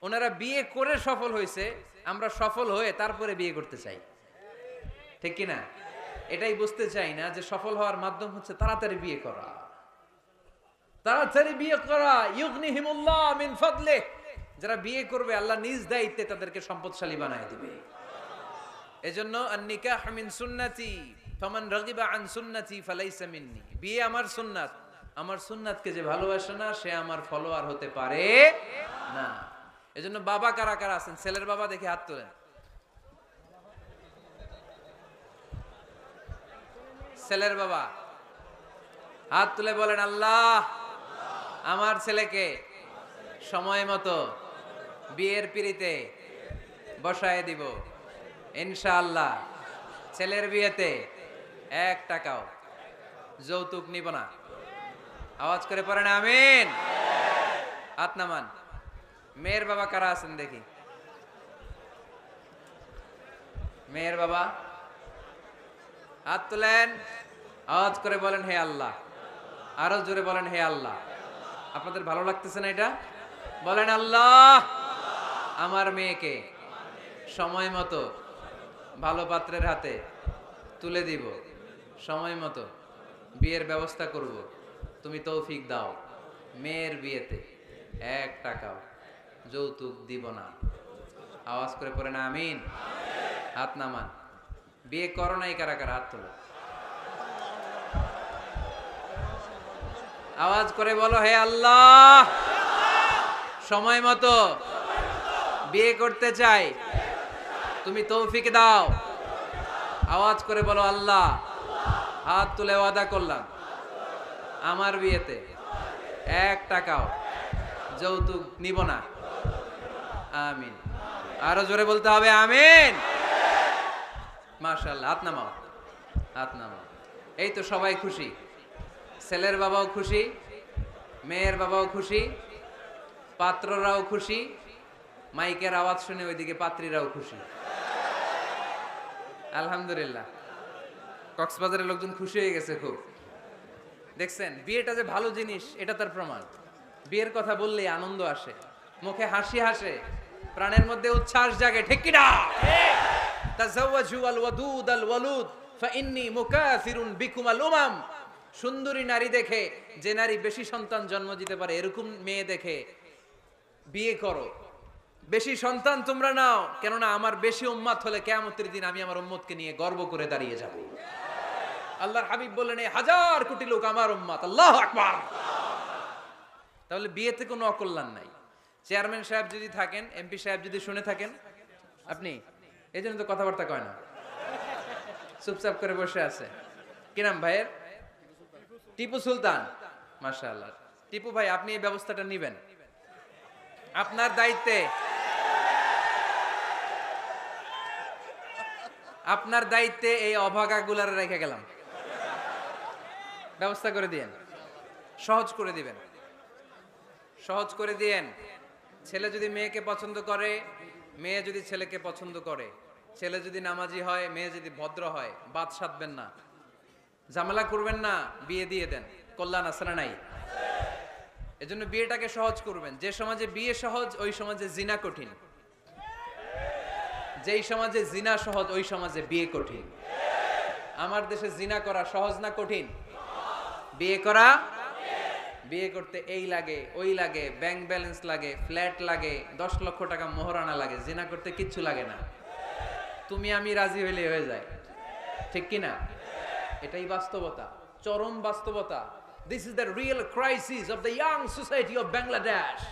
ওনারা বিয়ে করে সফল হয়েছে, আমরা সফল হয়ে তারপরে বিয়ে করতে চাই, ঠিক কিনা? এটাই বুঝতে চাই না যে সফল হওয়ার মাধ্যম হচ্ছে তাড়াতাড়ি বিয়ে করা। তাড়াতাড়ি বিয়ে করা, ইউগনিহিমুল্লাহ মিন ফাদলিহ, যারা বিয়ে করবে আল্লাহ নিজ দায়িত্বে তাদেরকে সম্পদশালী বানায় দিবে। এজন্য আন-নিকাহ মিন সুন্নতি ফামান রাগিবা আন সুন্নতি ফালাইসা মিন্নি। বিয়ে আমার সুন্নাত, আমার সুন্নাতকে যে ভালোবাসে না সে আমার ফলোয়ার হতে পারে না। এজন্য বাবা কারা কারা আছেন, ছেলের বাবা দেখে হাত তোলেন। ছেলের বাবা হাত তুলে বলেন, আল্লাহ আমার ছেলেকে সময় মতো বিয়ের পিঁড়িতে বসায় দিব ইনশাআল্লাহ। ছেলের বিয়েতে 1 টাকাও যৌতুক নিব না। আওয়াজ করে পড়েন আমিন। হাত নামান। মেয়ের বাবা কারা আছেন দেখি, মেয়ের বাবা হাত তুলেন, আওয়াজ করে বলেন হে আল্লাহ। আরো জোরে বলেন হে আল্লাহ। আপনাদের ভালো লাগতেছে না এটা? বলেন আল্লাহ আমার মেয়েকে সময় মতো ভালো পাত্রের হাতে তুলে দিব, সময় মতো বিয়ের ব্যবস্থা করব, তুমি তৌফিক দাও। মেয়ের বিয়েতে 1 টাকাও যৌতুক দিব না। আওয়াজ করে পড়েন আমিন। হাত নামান। বিয়ে করো নাই কারা কারা? হাত তোলো। আওয়াজ করে বলো হে আল্লাহ সময় মতো বিয়ে করতে চাই, তুমি তৌফিক দাও। আওয়াজ করে বলো আল্লাহ হাত তুলে ওয়াদা করলাম আমার বিয়েতে 1 টাকাও যৌতুক নিব না। আমিন। আরো জোরে বলতে হবে আমিন। মাশাআল্লাহ। হাত নামাও, হাত নামাও। এই তো সবাই খুশি, ছেলের বাবাও খুশি, মেয়ের বাবাও খুশি, পাত্ররাও খুশি, মাইকের আওয়াজ শুনে ওইদিকে পাত্রীরাও খুশি। আলহামদুলিল্লাহ। কক্সবাজারের লোকজন খুশি হয়ে গেছে খুব। দেখছেন বিয়েটা যে ভালো জিনিস এটা তার প্রমাণ। বিয়ের কথা বললেই আনন্দ আসে, মুখে হাসি হাসে, প্রাণের মধ্যে উচ্ছ্বাস জাগে। ঠিক কি না? তাযাওয়াজু আল ওয়াদুদ আল ওয়ালুদ ফাইন্নী মুকাসিরুন বিকুম আল উমাম। সুন্দরী নারী দেখে, যে নারী বেশি সন্তান জন্ম দিতে পারে এরকম মেয়ে দেখে বিয়ে করো। বেশি সন্তান তোমরা নাও, কেননা আমার বেশি উম্মত হলে কিয়ামতের দিন আমি আমার উম্মতকে নিয়ে গর্ব করে দাঁড়িয়ে যাব। আল্লাহর হাবিব বললেন এই 1000 কোটি লোক আমার উম্মত। আল্লাহু আকবার। তাহলে বিয়েতে কোনো অকল্যাণ নাই। চেয়ারম্যান সাহেব যদি থাকেন, এমপি সাহেব যদি শুনে থাকেন, আপনি এই জন্য তো কথাবার্তা কয় না, চুপচাপ করে বসে আছে। কি নাম ভাইয়ের? টিপু সুলতান। মাশাআল্লাহ। টিপু ভাই আপনি এই ব্যবস্থাটা নিবেন, আপনার দায়িত্বে, আপনার দায়িত্বে এই অভাগাগুলারে রেখে গেলাম। ব্যবস্থা করে দিয়েন, সহজ করে দিবেন, সহজ করে দিয়েন। ছেলে যদি মেয়েকে পছন্দ করে, মেয়ে যদি ছেলেকে পছন্দ করে, ছেলে যদি নামাজি হয়, মেয়ে যদি ভদ্র হয়, বাদ সাধবেন না, ঝামেলা করবেন না, বিয়ে দিয়ে দেন। কল্যাণ আছে না নাই? এজন্য বিয়েটাকে সহজ করবেন। যে সমাজে বিয়ে সহজ ওই সমাজে জিনা কঠিন, যেই সমাজে জিনা সহজ ওই সমাজে বিয়ে কঠিন। আমার দেশে জিনা করা সহজ না কঠিন? বিয়ে করা, বিয়ে করতে এই লাগে ওই লাগে, ব্যাংক ব্যালেন্স লাগে, ফ্ল্যাট লাগে, 10 লক্ষ টাকা মোহরানা লাগে। জিনা করতে কিচ্ছু লাগে না, তুমি আমি রাজি হইলে হয়ে যায়। ঠিক কি না? এটাই বাস্তবতা, চরম বাস্তবতা। This is the real crisis of the young society of Bangladesh.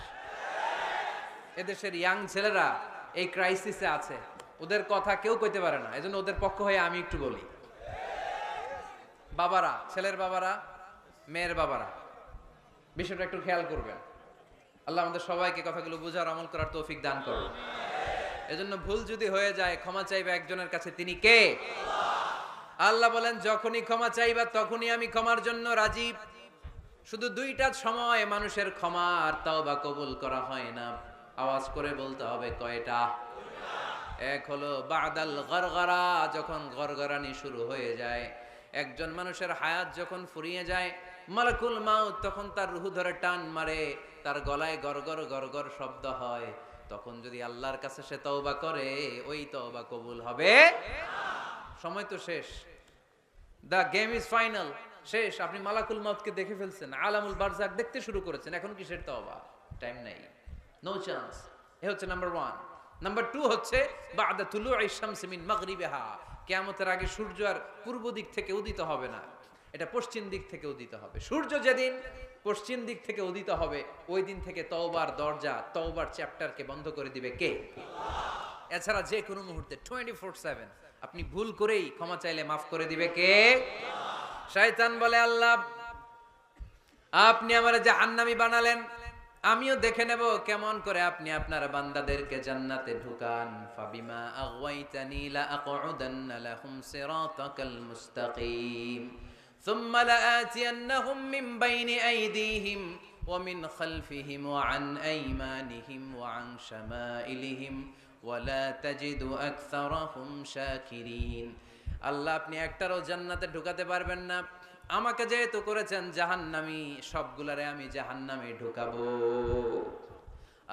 এদেশের ইয়াং ছেলেরা এই ক্রাইসিসে আছে, ওদের কথা কেউ কইতে পারে না। এজন্য ওদের পক্ষ হয়ে আমি একটু বলি। বাবারা, ছেলের বাবারা, মেয়ের বাবারা, বিষয়টা একটু খেয়াল করবেন। আল্লাহ আমাদের সবাইকে কথাগুলো বুঝার, আমল করার তৌফিক দান করুন। এজন্য ভুল যদি হয়ে যায় ক্ষমা চাইবে একজনের কাছে, তিনি কে? আল্লাহ বলেন যখনই ক্ষমা চাইবা তখনই আমি ক্ষমার জন্য রাজি। শুধু 2টা সময় মানুষের ক্ষমা আর তাওবা কবুল করা হয় না। আওয়াজ করে বলতে হবে কয়টা? এক হলো বাদাল গরগরা, যখন গরগরানি শুরু হয়ে যায়। একজন মানুষের হায়াত যখন ফুরিয়ে যায়, মালাকুল মাউত তখন তার রূহ ধরে টান মারে, তার গলায় গরগর গরগর শব্দ হয়। তখন যদি আল্লাহর কাছে সে তওবা করে, ওই তওবা কবুল হবে। সময় তো শেষ, দ্য গেম ইজ ফাইনাল। শেষ, আপনি মালাকুল মাউতকে দেখে ফেলছেন, আলামুল বারজাক দেখতে শুরু করেছেন, এখন কিসের তওবা? টাইম নাই, নো চান্স। এ হচ্ছে নাম্বার 1। নাম্বার 2 হচ্ছে বাদা তুলুই শামসি মিন মাগরিবিহা, কিয়ামতের আগে সূর্য আর পূর্ব দিক থেকে উদিত হবে না, এটা পশ্চিম দিক থেকে উদিত হবে। সূর্য যেদিন পশ্চিম দিক থেকে উদিত হবে, ওই দিন থেকে তওবার দরজা, তওবার চ্যাপ্টারকে বন্ধ করে দিবে কে? এছাড়া যে কোনো মুহূর্তে 24/7 আপনি ভুল করেই ক্ষমা চাইলে মাফ করে দিবে কে? শয়তান বলে, আল্লাহ আপনি আমারে জাহান্নামী বানালেন, আমিও দেখে নেব কেমন করে আপনি আপনার বান্দাদেরকে জান্নাতে ঢুকান। ফাবিমা আগওয়াইতানি লা আকউদান্না লাহুম সিরাতাকাল মুস্তাকিম সুম্মা লাআতিয়ান্নাহুম মিন বাইনি আইদিহিম ওয়া মিন খালফিহিম ওয়া আন আইমানিহিম ওয়া আন শামাইলিহিম ওয়া লা তাজিদু আকসারাহুম শাকিরিন। আল্লাহ আপনি একটারও জান্নাতে ঢুকাতে পারবেন না, আমাকে যেহেতু করেছেন জাহান্নামী, সবগুলারে আমি জাহান্নামে ঢুকাবো।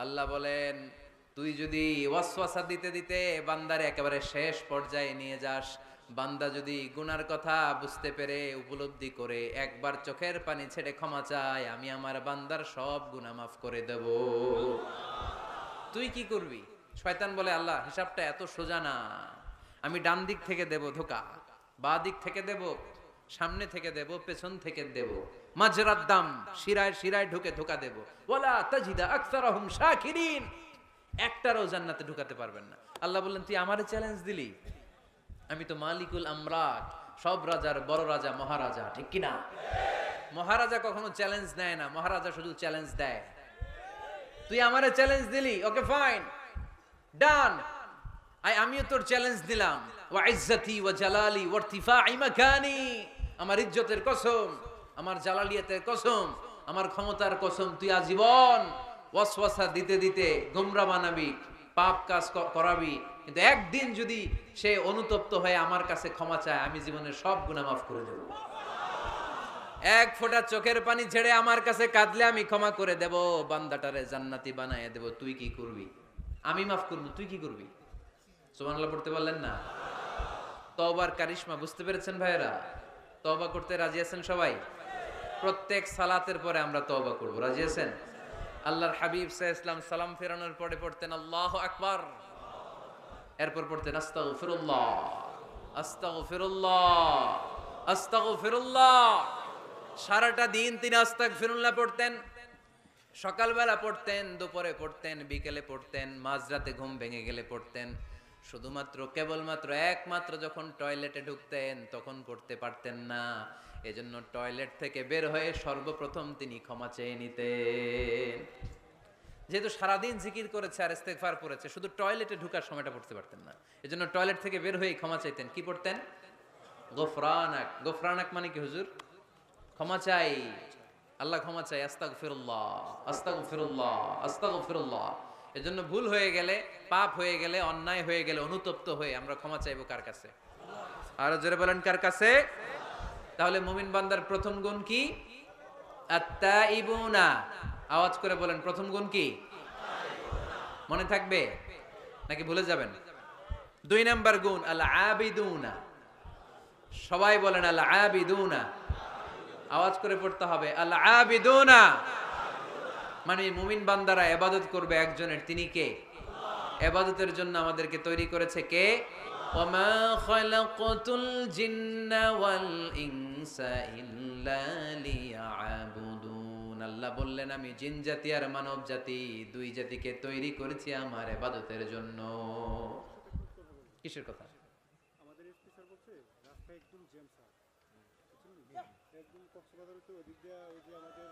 আল্লাহ বলেন, তুই যদি ওয়াসওয়াসা দিতে দিতে বান্দারে একেবারে শেষ পর্যায়ে নিয়ে যাস, বান্দা যদি গুনার কথা বুঝতে পেরে উপলব্ধি করে একবার চোখের পানি ছেড়ে ক্ষমা চায়, আমি আমার বান্দার সব গুনাহ মাফ করে দেব। তুই কি করবি? শয়তান বলে, আল্লাহ হিসাবটা এত সোজা না, আমি ডান দিক থেকে দেব ধোকা, বাঁ দিক থেকে দেব, সামনে থেকে দেব, পেছন থেকে দেব, মাজরাদ দাম, শিরায় শিরায় ঢুকে ধোকা দেব। ওয়ালা তাজিদা আকসারাহুম শাকিরিন, একটারও জান্নাতে ঢুকাতে পারবেন না। আল্লাহ বললেন, তুই আমারে চ্যালেঞ্জ দিলি, আমি তো মালিকুল আমরাত, সব রাজার বড় রাজা, মহারাজা, ঠিক কি না? মহারাজা কখনো চ্যালেঞ্জ নেয় না, মহারাজা শুধু চ্যালেঞ্জ দেয়। তুই আমারে চ্যালেঞ্জ দিলি, ওকে ফাইন, ডান, আমিও তোর চ্যালেঞ্জ দিলাম। ওয়া ইজ্জতি ওয়া জালালি ওয়া ইরতিফাই মাকানি, আমার ইজ্জতের কসম, আমার জালালিয়াতের কসম, আমার ক্ষমতার কসম, তুই আজীবন ওয়াসওয়াসা দিতে দিতে গোমরা বানাবি, পাপ কাজ করাবি, কিন্তু একদিন যদি সে অনুতপ্ত হয়ে আমার কাছে ক্ষমা চায়, আমি জীবনের সব গুনাহ মাফ করে দেব। এক ফোঁটা চোখের পানি ছেড়ে আমার কাছে কাঁদলে আমি ক্ষমা করে দেব, বান্দাটারে জান্নাতি বানায় দেব। তুই কি করবি? আমি মাফ করব, তুই কি করবি? সুবহানাল্লাহ পড়তে পারলেন না? তওবার কারিশমা বুঝতে পেরেছেন ভাইরা? তওবা করতে রাজি আছেন সবাই? প্রত্যেক সালাতের পরে আমরা তওবা করব, রাজি আছেন? আল্লাহর হাবিব সাল্লাল্লাহু আলাইহি ওয়াসাল্লাম সালাম ফেরানোর পরে পড়তেন আল্লাহু আকবার, এরপর পড়তেন আস্তাগফিরুল্লাহ, আস্তাগফিরুল্লাহ, আস্তাগফিরুল্লাহ। সারাটা দিন তিনি আস্তাগফিরুল্লাহ পড়তেন। সকালবেলা পড়তেন, দুপুরে পড়তেন, বিকেলে পড়তেন, মাঝরাতে ঘুম ভেঙে গেলে পড়তেন। শুধুমাত্র কেবলমাত্র একমাত্র যখন টয়লেটে ঢুকতেন তখন পড়তে পারতেন না, এজন্য টয়লেট থেকে বের হয়ে সর্বপ্রথম তিনি ক্ষমা চেয়ে নিতেন। যেহেতু সারাদিন জিকির করেছে আর ইস্তেগফার করেছে, শুধু টয়লেটে ঢুকার সময়টা পড়তে পারতেন না, এজন্য টয়লেট থেকে বের হয়ে ক্ষমা চাইতেন। কি পড়তেন? গফরানাক। গফরানাক মানে কি হুজুর? ক্ষমা চাই, আল্লাহ ক্ষমা চাই, আস্তাগফিরুল্লাহ, আস্তাগফিরুল্লাহ, আস্তাগফিরুল্লাহ। এজন্য ভুল হয়ে গেলে, পাপ হয়ে গেলে, অন্যায় হয়ে গেলে, অনুতপ্ত হয়ে আমরা ক্ষমা চাইবো কার কাছে? আরো জোরে বলেন, কার কাছে? তাহলে মুমিন বান্দার প্রথম গুণ কি? আত-তাইবুনা। আওয়াজ করে বলেন, প্রথম গুণ কি? মনে থাকবে নাকি ভুলে যাবেন? 2 নাম্বার গুণ আল আবিদুনা। সবাই বলেন আল আবিদুনা, আওয়াজ করে পড়তে হবে আল আবিদুনা। মানে মুমিন বান্দারা ইবাদত করবে একজনের, তিনি কে? ইবাদতের জন্য আমাদেরকে তৈরি করেছে কে? ওয়ামা খালাকাতুল জিন্না ওয়াল ইনসা ইল্লা লিয়াবুদুন। আল্লাহ বললেন, আমি জিন জাতি আর মানব জাতি, দুই জাতিকে তৈরি করেছি আমার ইবাদতের জন্য। কিসের কথা? আমাদের স্পিকার বলছে রাস্তা একদম জ্যাম স্যার, একদম কক্সবাজারের তো ওদিক দিয়ে ওই যে আমাদের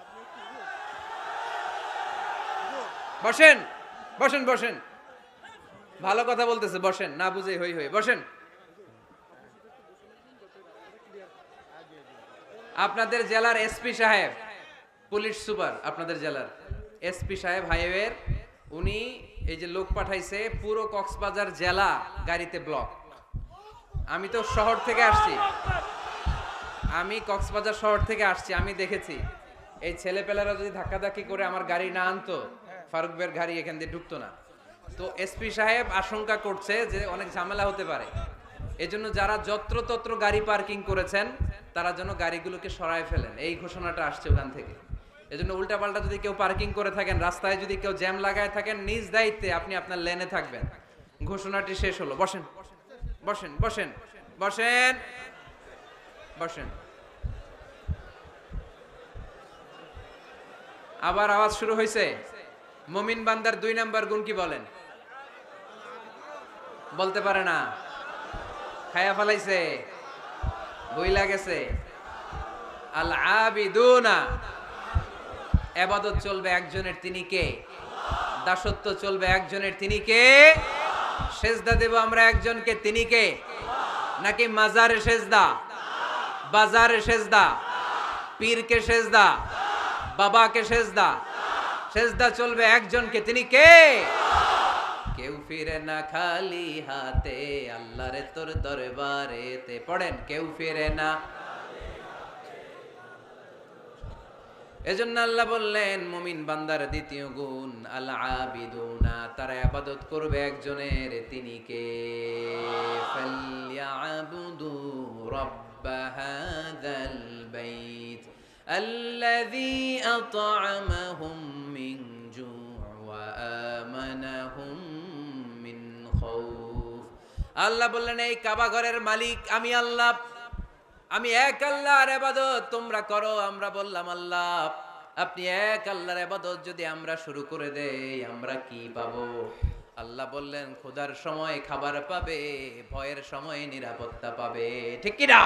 আপনি বসেন বসেন বসেন, ভালো কথা বলতেছে, বসেন, না বুঝে হই হই বসেন। আপনাদের জেলার এসপি সাহেব, পুলিশ সুপার আপনাদের জেলার এসপি সাহেব হাইওয়ের, উনি এই যে লোক পাঠাইছে, পুরো কক্সবাজার জেলা গাড়িতে ব্লক। আমি তো শহর থেকে আসছি, আমি কক্সবাজার শহর থেকে আসছি, আমি দেখেছি এই ছেলেপেলেরা যদি ধাক্কাধাক্কি করে আমার গাড়ি না আনতো, ফারুক ভাইয়ের গাড়ি এখান দিয়ে ঢুকতো না। তো এসপি সাহেব আশঙ্কা করছে যে অনেক ঝামেলা হতে পারে, এজন্য যারা যত্রতত্র গাড়ি পার্কিং করেছেন তারা যেন গাড়িগুলোকে সরায় ফেলেন, এই ঘোষণাটা আসছে ওখান থেকে। এজন্য উল্টাপাল্টা যদি কেউ পার্কিং করে থাকেন, রাস্তায় যদি কেউ জ্যাম লাগায় থাকেন, নিজ দায়িত্বে আপনি আপনার লেনে থাকবেন। ঘোষণাটি শেষ হলো। বসেন বসেন বসেন বসেন বসেন। আবার আওয়াজ শুরু হয়েছে। মুমিন বান্দার 2 নাম্বার গুণ কি বলেন? বলতে পারে না, খায়া ফেলাইছে, বইলা গেছে। আল আবিদুনা, ইবাদত চলবে একজনের, তিনি কে? দাসত্ব চলবে একজনের, তিনি কে? সেজদা দেব আমরা একজনকে, তিনি কে? নাকি মাজারে সেজদা, বাজারে সেজদা, পীরকে সেজদা, বাবাকে সেজদা? সেজদা চলবে একজনকে, তিনি কে? কেউ ফিরে না খালি হাতে, আল্লাহরে তোর দরবারেতে। পড়েন, কেউ ফিরে না। এজন্য আল্লাহ বললেন মুমিন বান্দার দ্বিতীয় গুণ আল আবিদুনা, তারা ইবাদত করবে একজনের, তিনি কে? ফালইয়াবুদু রাব্ব হাযাল বাইত আল্লাযী আত'আমাহুম মিন জু' ওয়া আমানাহুম মিন খাউফ। আল্লাহ বললেন এই কাবা ঘরের মালিক আমি আল্লাহ, আমি এক আল্লাহর ইবাদত তোমরা করো। আমরা বললাম আল্লাহ আপনি এক আল্লাহর ইবাদত যদি আমরা শুরু করে দেই আমরা কি পাবো? আল্লাহ বললেন ক্ষুধার সময় খাবার পাবে, ভয়ের সময় নিরাপত্তা পাবে। ঠিক কি না?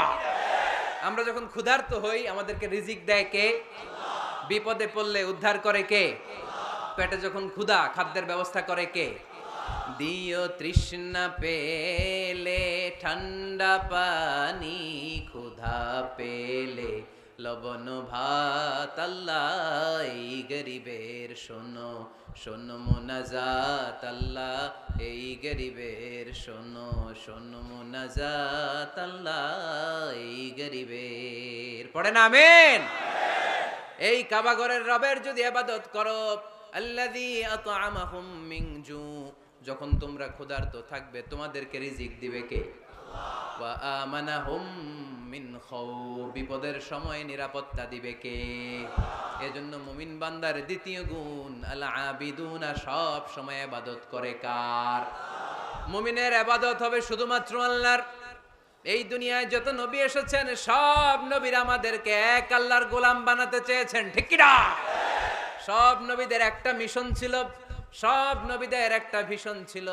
আমরা যখন ক্ষুধার্ত হই আমাদেরকে রিজিক দেয় কে? বিপদে পড়লে উদ্ধার করে কে? পেটে যখন ক্ষুধা, খাদ্যের ব্যবস্থা করে কে? দিও তৃষ্ণা পেলে ঠান্ডা পানি, ক্ষুধা পেলে লবণ ভাত। আল্লাহ এই গরিবের শোনো শোনো মুনাজাত, আল্লাহ এই গরিবের শোনো শোনো মুনাজাত, আল্লাহ এই গরিবের। পড়েন আমিন। এই কাবা ঘরের রবের যদি ইবাদত করো, আল্লাযী আত'আমাহুম মিন জু', যখন তোমরা ক্ষুধার্ত থাকবে তোমাদেরকে রিজিক দিবে কে? ওয়া আমানাহুম মিন খাউফ, বিপদের সময় নিরাপত্তা দিবে কে? এজন্য মুমিন বান্দার দ্বিতীয় গুণ আল আবিদুনা, সব সময় ইবাদত করে কার? মুমিনের ইবাদত হবে শুধুমাত্র আল্লাহর। এই দুনিয়ায় যত নবী এসেছেন সব নবীরা আমাদেরকে এক আল্লাহর গোলাম বানাতে চেয়েছেন। ঠিক কি না? সব নবীদের একটা মিশন ছিল, সব নবীদের একটা ভিশন ছিল,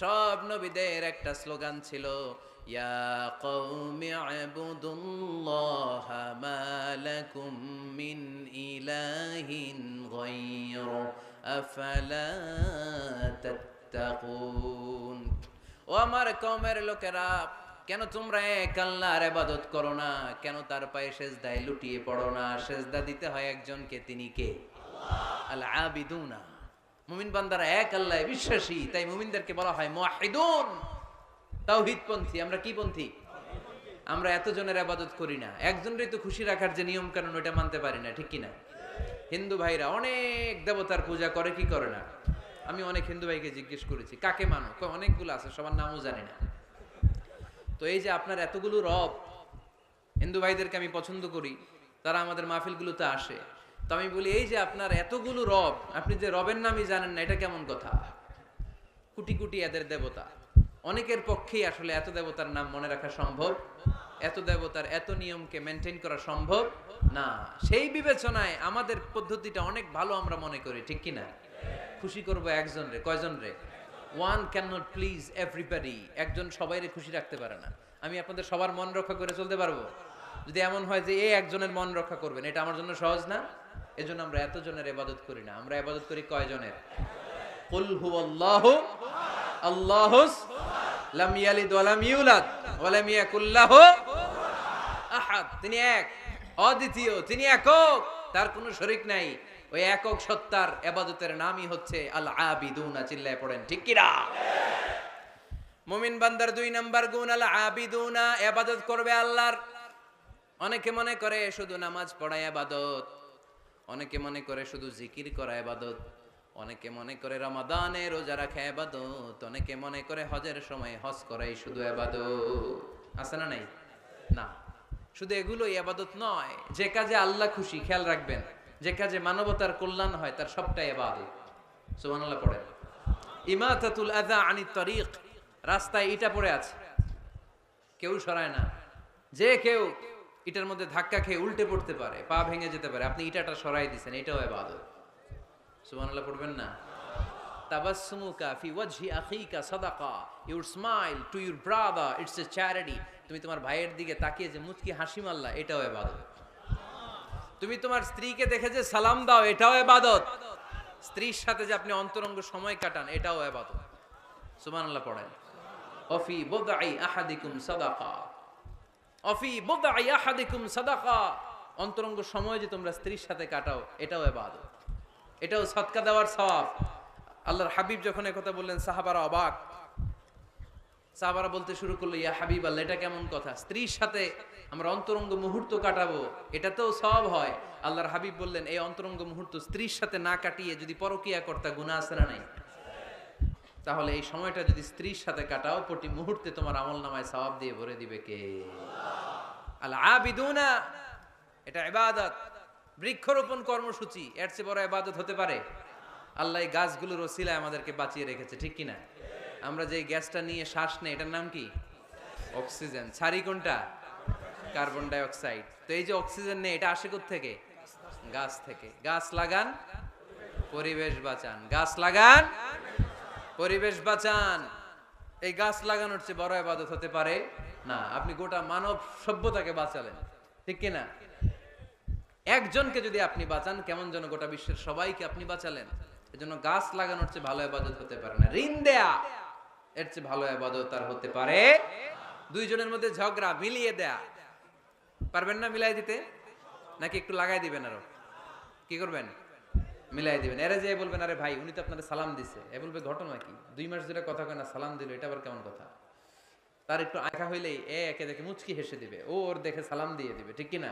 সব নবীদের একটা স্লোগান ছিল, ইয়া কওমি ইবুদুল্লাহা মা লাকুম মিন ইলাহিন গায়রু আফালা তাত্তাকুন। ও আমার কওমের লোকেরা, কেন তোমরা এক আল্লাহর ইবাদত করো না? কেন তার পায়ে সেজদায় লুটিয়ে পড়ো না? সেজদা দিতে হয় একজনকে, তিনি কে? আল আবিদুনা। মুমিন বান্দারা এক আল্লাহে বিশ্বাসী, তাই মুমিনদেরকে বলা হয় মুওয়াহিদুন, তাওহীদপন্থী। আমরা কি পন্থী? আমরা এতজনের ইবাদত করি না, একজনেরই তো খুশি রাখার যে নিয়ম কানুন ওটা মানতে পারি না। ঠিক কি না? হিন্দু ভাইরা অনেক দেবতার পূজা করে, কি করে না? আমি অনেক হিন্দু ভাইকে জিজ্ঞেস করেছি কাকে মানো, অনেকগুলো আছে, সবার নামও জানি না। তো এই যে আপনার এতগুলো রব, হিন্দু ভাইদেরকে আমি পছন্দ করি, তারা আমাদের মাহফিলগুলোতে আসে। তো আমি বলি এই যে আপনার এতগুলো রব, আপনি যে রবের নামই জানেন না, এটা কেমন কথা? কোটি কোটি এদের দেবতা, অনেকের পক্ষেই আসলে এত দেবতার নাম মনে রাখা সম্ভব, এত দেবতার এত নিয়মকে মেনটেন করা সম্ভব না। সেই বিবেচনায় আমাদের পদ্ধতিটা অনেক ভালো আমরা মনে করি। ঠিক কি না? খুশি করবো একজন রে, কয়জন রে? One can not please everybody. একজন সবাইরে খুশি রাখতে পারে না। আমি আপনাদের সবার মন রক্ষা করে চলতে পারবো? যদি এমন হয় যে এই একজনের মন রক্ষা করবেন, এটা আমার জন্য সহজ না। এজন্য আমরা এতজনের ইবাদত করি না, আমরা ইবাদত করি কয়জনের? কুল হুয়াল্লাহু আল্লাহুস লাম ইয়ালিদ ওয়া লাম ইউলাদ ওয়া লাম ইয়াকুল লাহু আহাদ। তিনি এক, অদ্বিতীয়, তিনি একক, তার কোনো শরীক নাই। ওই একক সত্তার ইবাদতের নামই হচ্ছে আল আবিদুনা। চিল্লায় পড়েন ঠিক কি না? মুমিন বান্দার 2 নাম্বার গুণ আল আবিদুনা, ইবাদত করবে আল্লাহর। অনেকে মনে করে শুধু নামাজ পড়া ইবাদত, অনেকে মনে করে শুধু জিকির করা ইবাদত, অনেকে মনে করে রমাদানে রোজা রাখা ইবাদত, অনেকে মনে করে হজের সময় হজ করাই শুধু ইবাদত। আছে না নাই? না, শুধু এগুলোই ইবাদত নয়। যে কাজে আল্লাহ খুশি, খেয়াল রাখবেন, যে কাজে মানবতার কল্যাণ হয় তার সবটাই ইবাদত। সুবহানাল্লাহ পড়েন। ইমাতাতুল আযা আনিত তরিক, রাস্তায় ইটা পড়ে আছে, কেউ সরায় না। যে কেউ ইটার মধ্যে ধাক্কা খেয়ে উল্টে পড়তে পারে, পা ভেঙে যেতে পারে, আপনি ইটাটা সরাই দিয়েছেন, এটাও ইবাদত। সুবহানাল্লাহ পড়বেন না? তাবাসসুমুকা ফি ওয়াজহি আখিকা সাদাকা, your smile to your brother it's a charity. তুমি তোমার ভাইয়ের দিকে তাকিয়ে যে মুচকি হাসি মারলা, এটাও ইবাদত। তুমি তোমার স্ত্রীকে দেখে যে সালাম দাও, এটাও ইবাদত। স্ত্রীর সাথে যে আপনি অন্তরঙ্গ সময় কাটান, এটাও ইবাদত। সুবহানাল্লাহ পড়েন। অফি বুদআই আহাদিকুম সাদাকা, অফি বুদআই আহাদিকুম সাদাকা, অন্তরঙ্গ সময় যে তোমরা স্ত্রীর সাথে কাটাও, এটাও ইবাদত, এটাও সদকা দেওয়ার সওয়াব। আল্লাহর হাবিব যখন একথা বললেন, সাহাবারা অবাক। সাহাবারা বলতে শুরু করলো, ইয়া হাবিব আল্লাহ, এটা কেমন কথা? স্ত্রীর সাথে আমরা অন্তরঙ্গ মুহূর্ত কাটাবো, এটাতেও সওয়াব হয়? আল্লাহর হাবিব বললেন, এই অন্তরঙ্গ মুহূর্ত স্ত্রীর সাথে না কাটিয়ে যদি পরকিয়া করতা, গুনাহ আছে না নাই? তাহলে এই সময়টা যদি স্ত্রীর সাথে কাটাও, প্রতি মুহূর্তে তোমার আমলনামায় সওয়াব দিয়ে ভরে দিবে কে? আল আবিদুনা, এটা ইবাদত। বৃক্ষরোপণ কর্মসূচি, এর চেয়ে বড় ইবাদত হতে পারে? আল্লাহ এই গাছগুলোর ওসিলায় আমাদেরকে বাঁচিয়ে রেখেছে, ঠিক কিনা? আমরা যে গ্যাসটা নিয়ে শ্বাস নেই, এটার নাম কি? অক্সিজেন। ছাড়ি কোনটা? Carbon die oxide. তো এই যে অক্সিজেন নেই, এটা আসে কোত্থেকে? গাছ থেকে। গাছ লাগান, পরিবেশ বাঁচান। গাছ লাগান, পরিবেশ বাঁচান। এই গাছ লাগানোর চেয়ে বড় ইবাদত হতে পারে না। আপনি গোটা মানব সভ্যতাকে বাঁচালেন, ঠিক কিনা? একজনকে যদি আপনি বাঁচান, কেমন যেন গোটা বিশ্বের সবাইকে আপনি বাঁচালেন। এজন্য গাছ লাগানোর চেয়ে ভালো ইবাদত হতে পারে না। ঋণ দেয়া, এর চেয়ে ভালো ইবাদত আর হতে পারে? দুইজনের মধ্যে ঝগড়া, মিলিয়ে দেয়া, পারবেন না মিলাই দিতে? নাকি একটু লাগাই দিবেন? আরো কি করবেন? মিলাই দিবেন। এরা যে বলবেন, আরে ভাই উনি তো আপনাদের সালাম দিছে, এ বলবে ঘটনা কি? 2 মাস ধরে কথা কয় না, সালাম দিল, এটা আবার কেমন কথা? তার একটু আঁকা হইলেই একে দেখে মুচকি হেসে দিবে, ও ওর দেখে সালাম দিয়ে দিবে, ঠিক কিনা?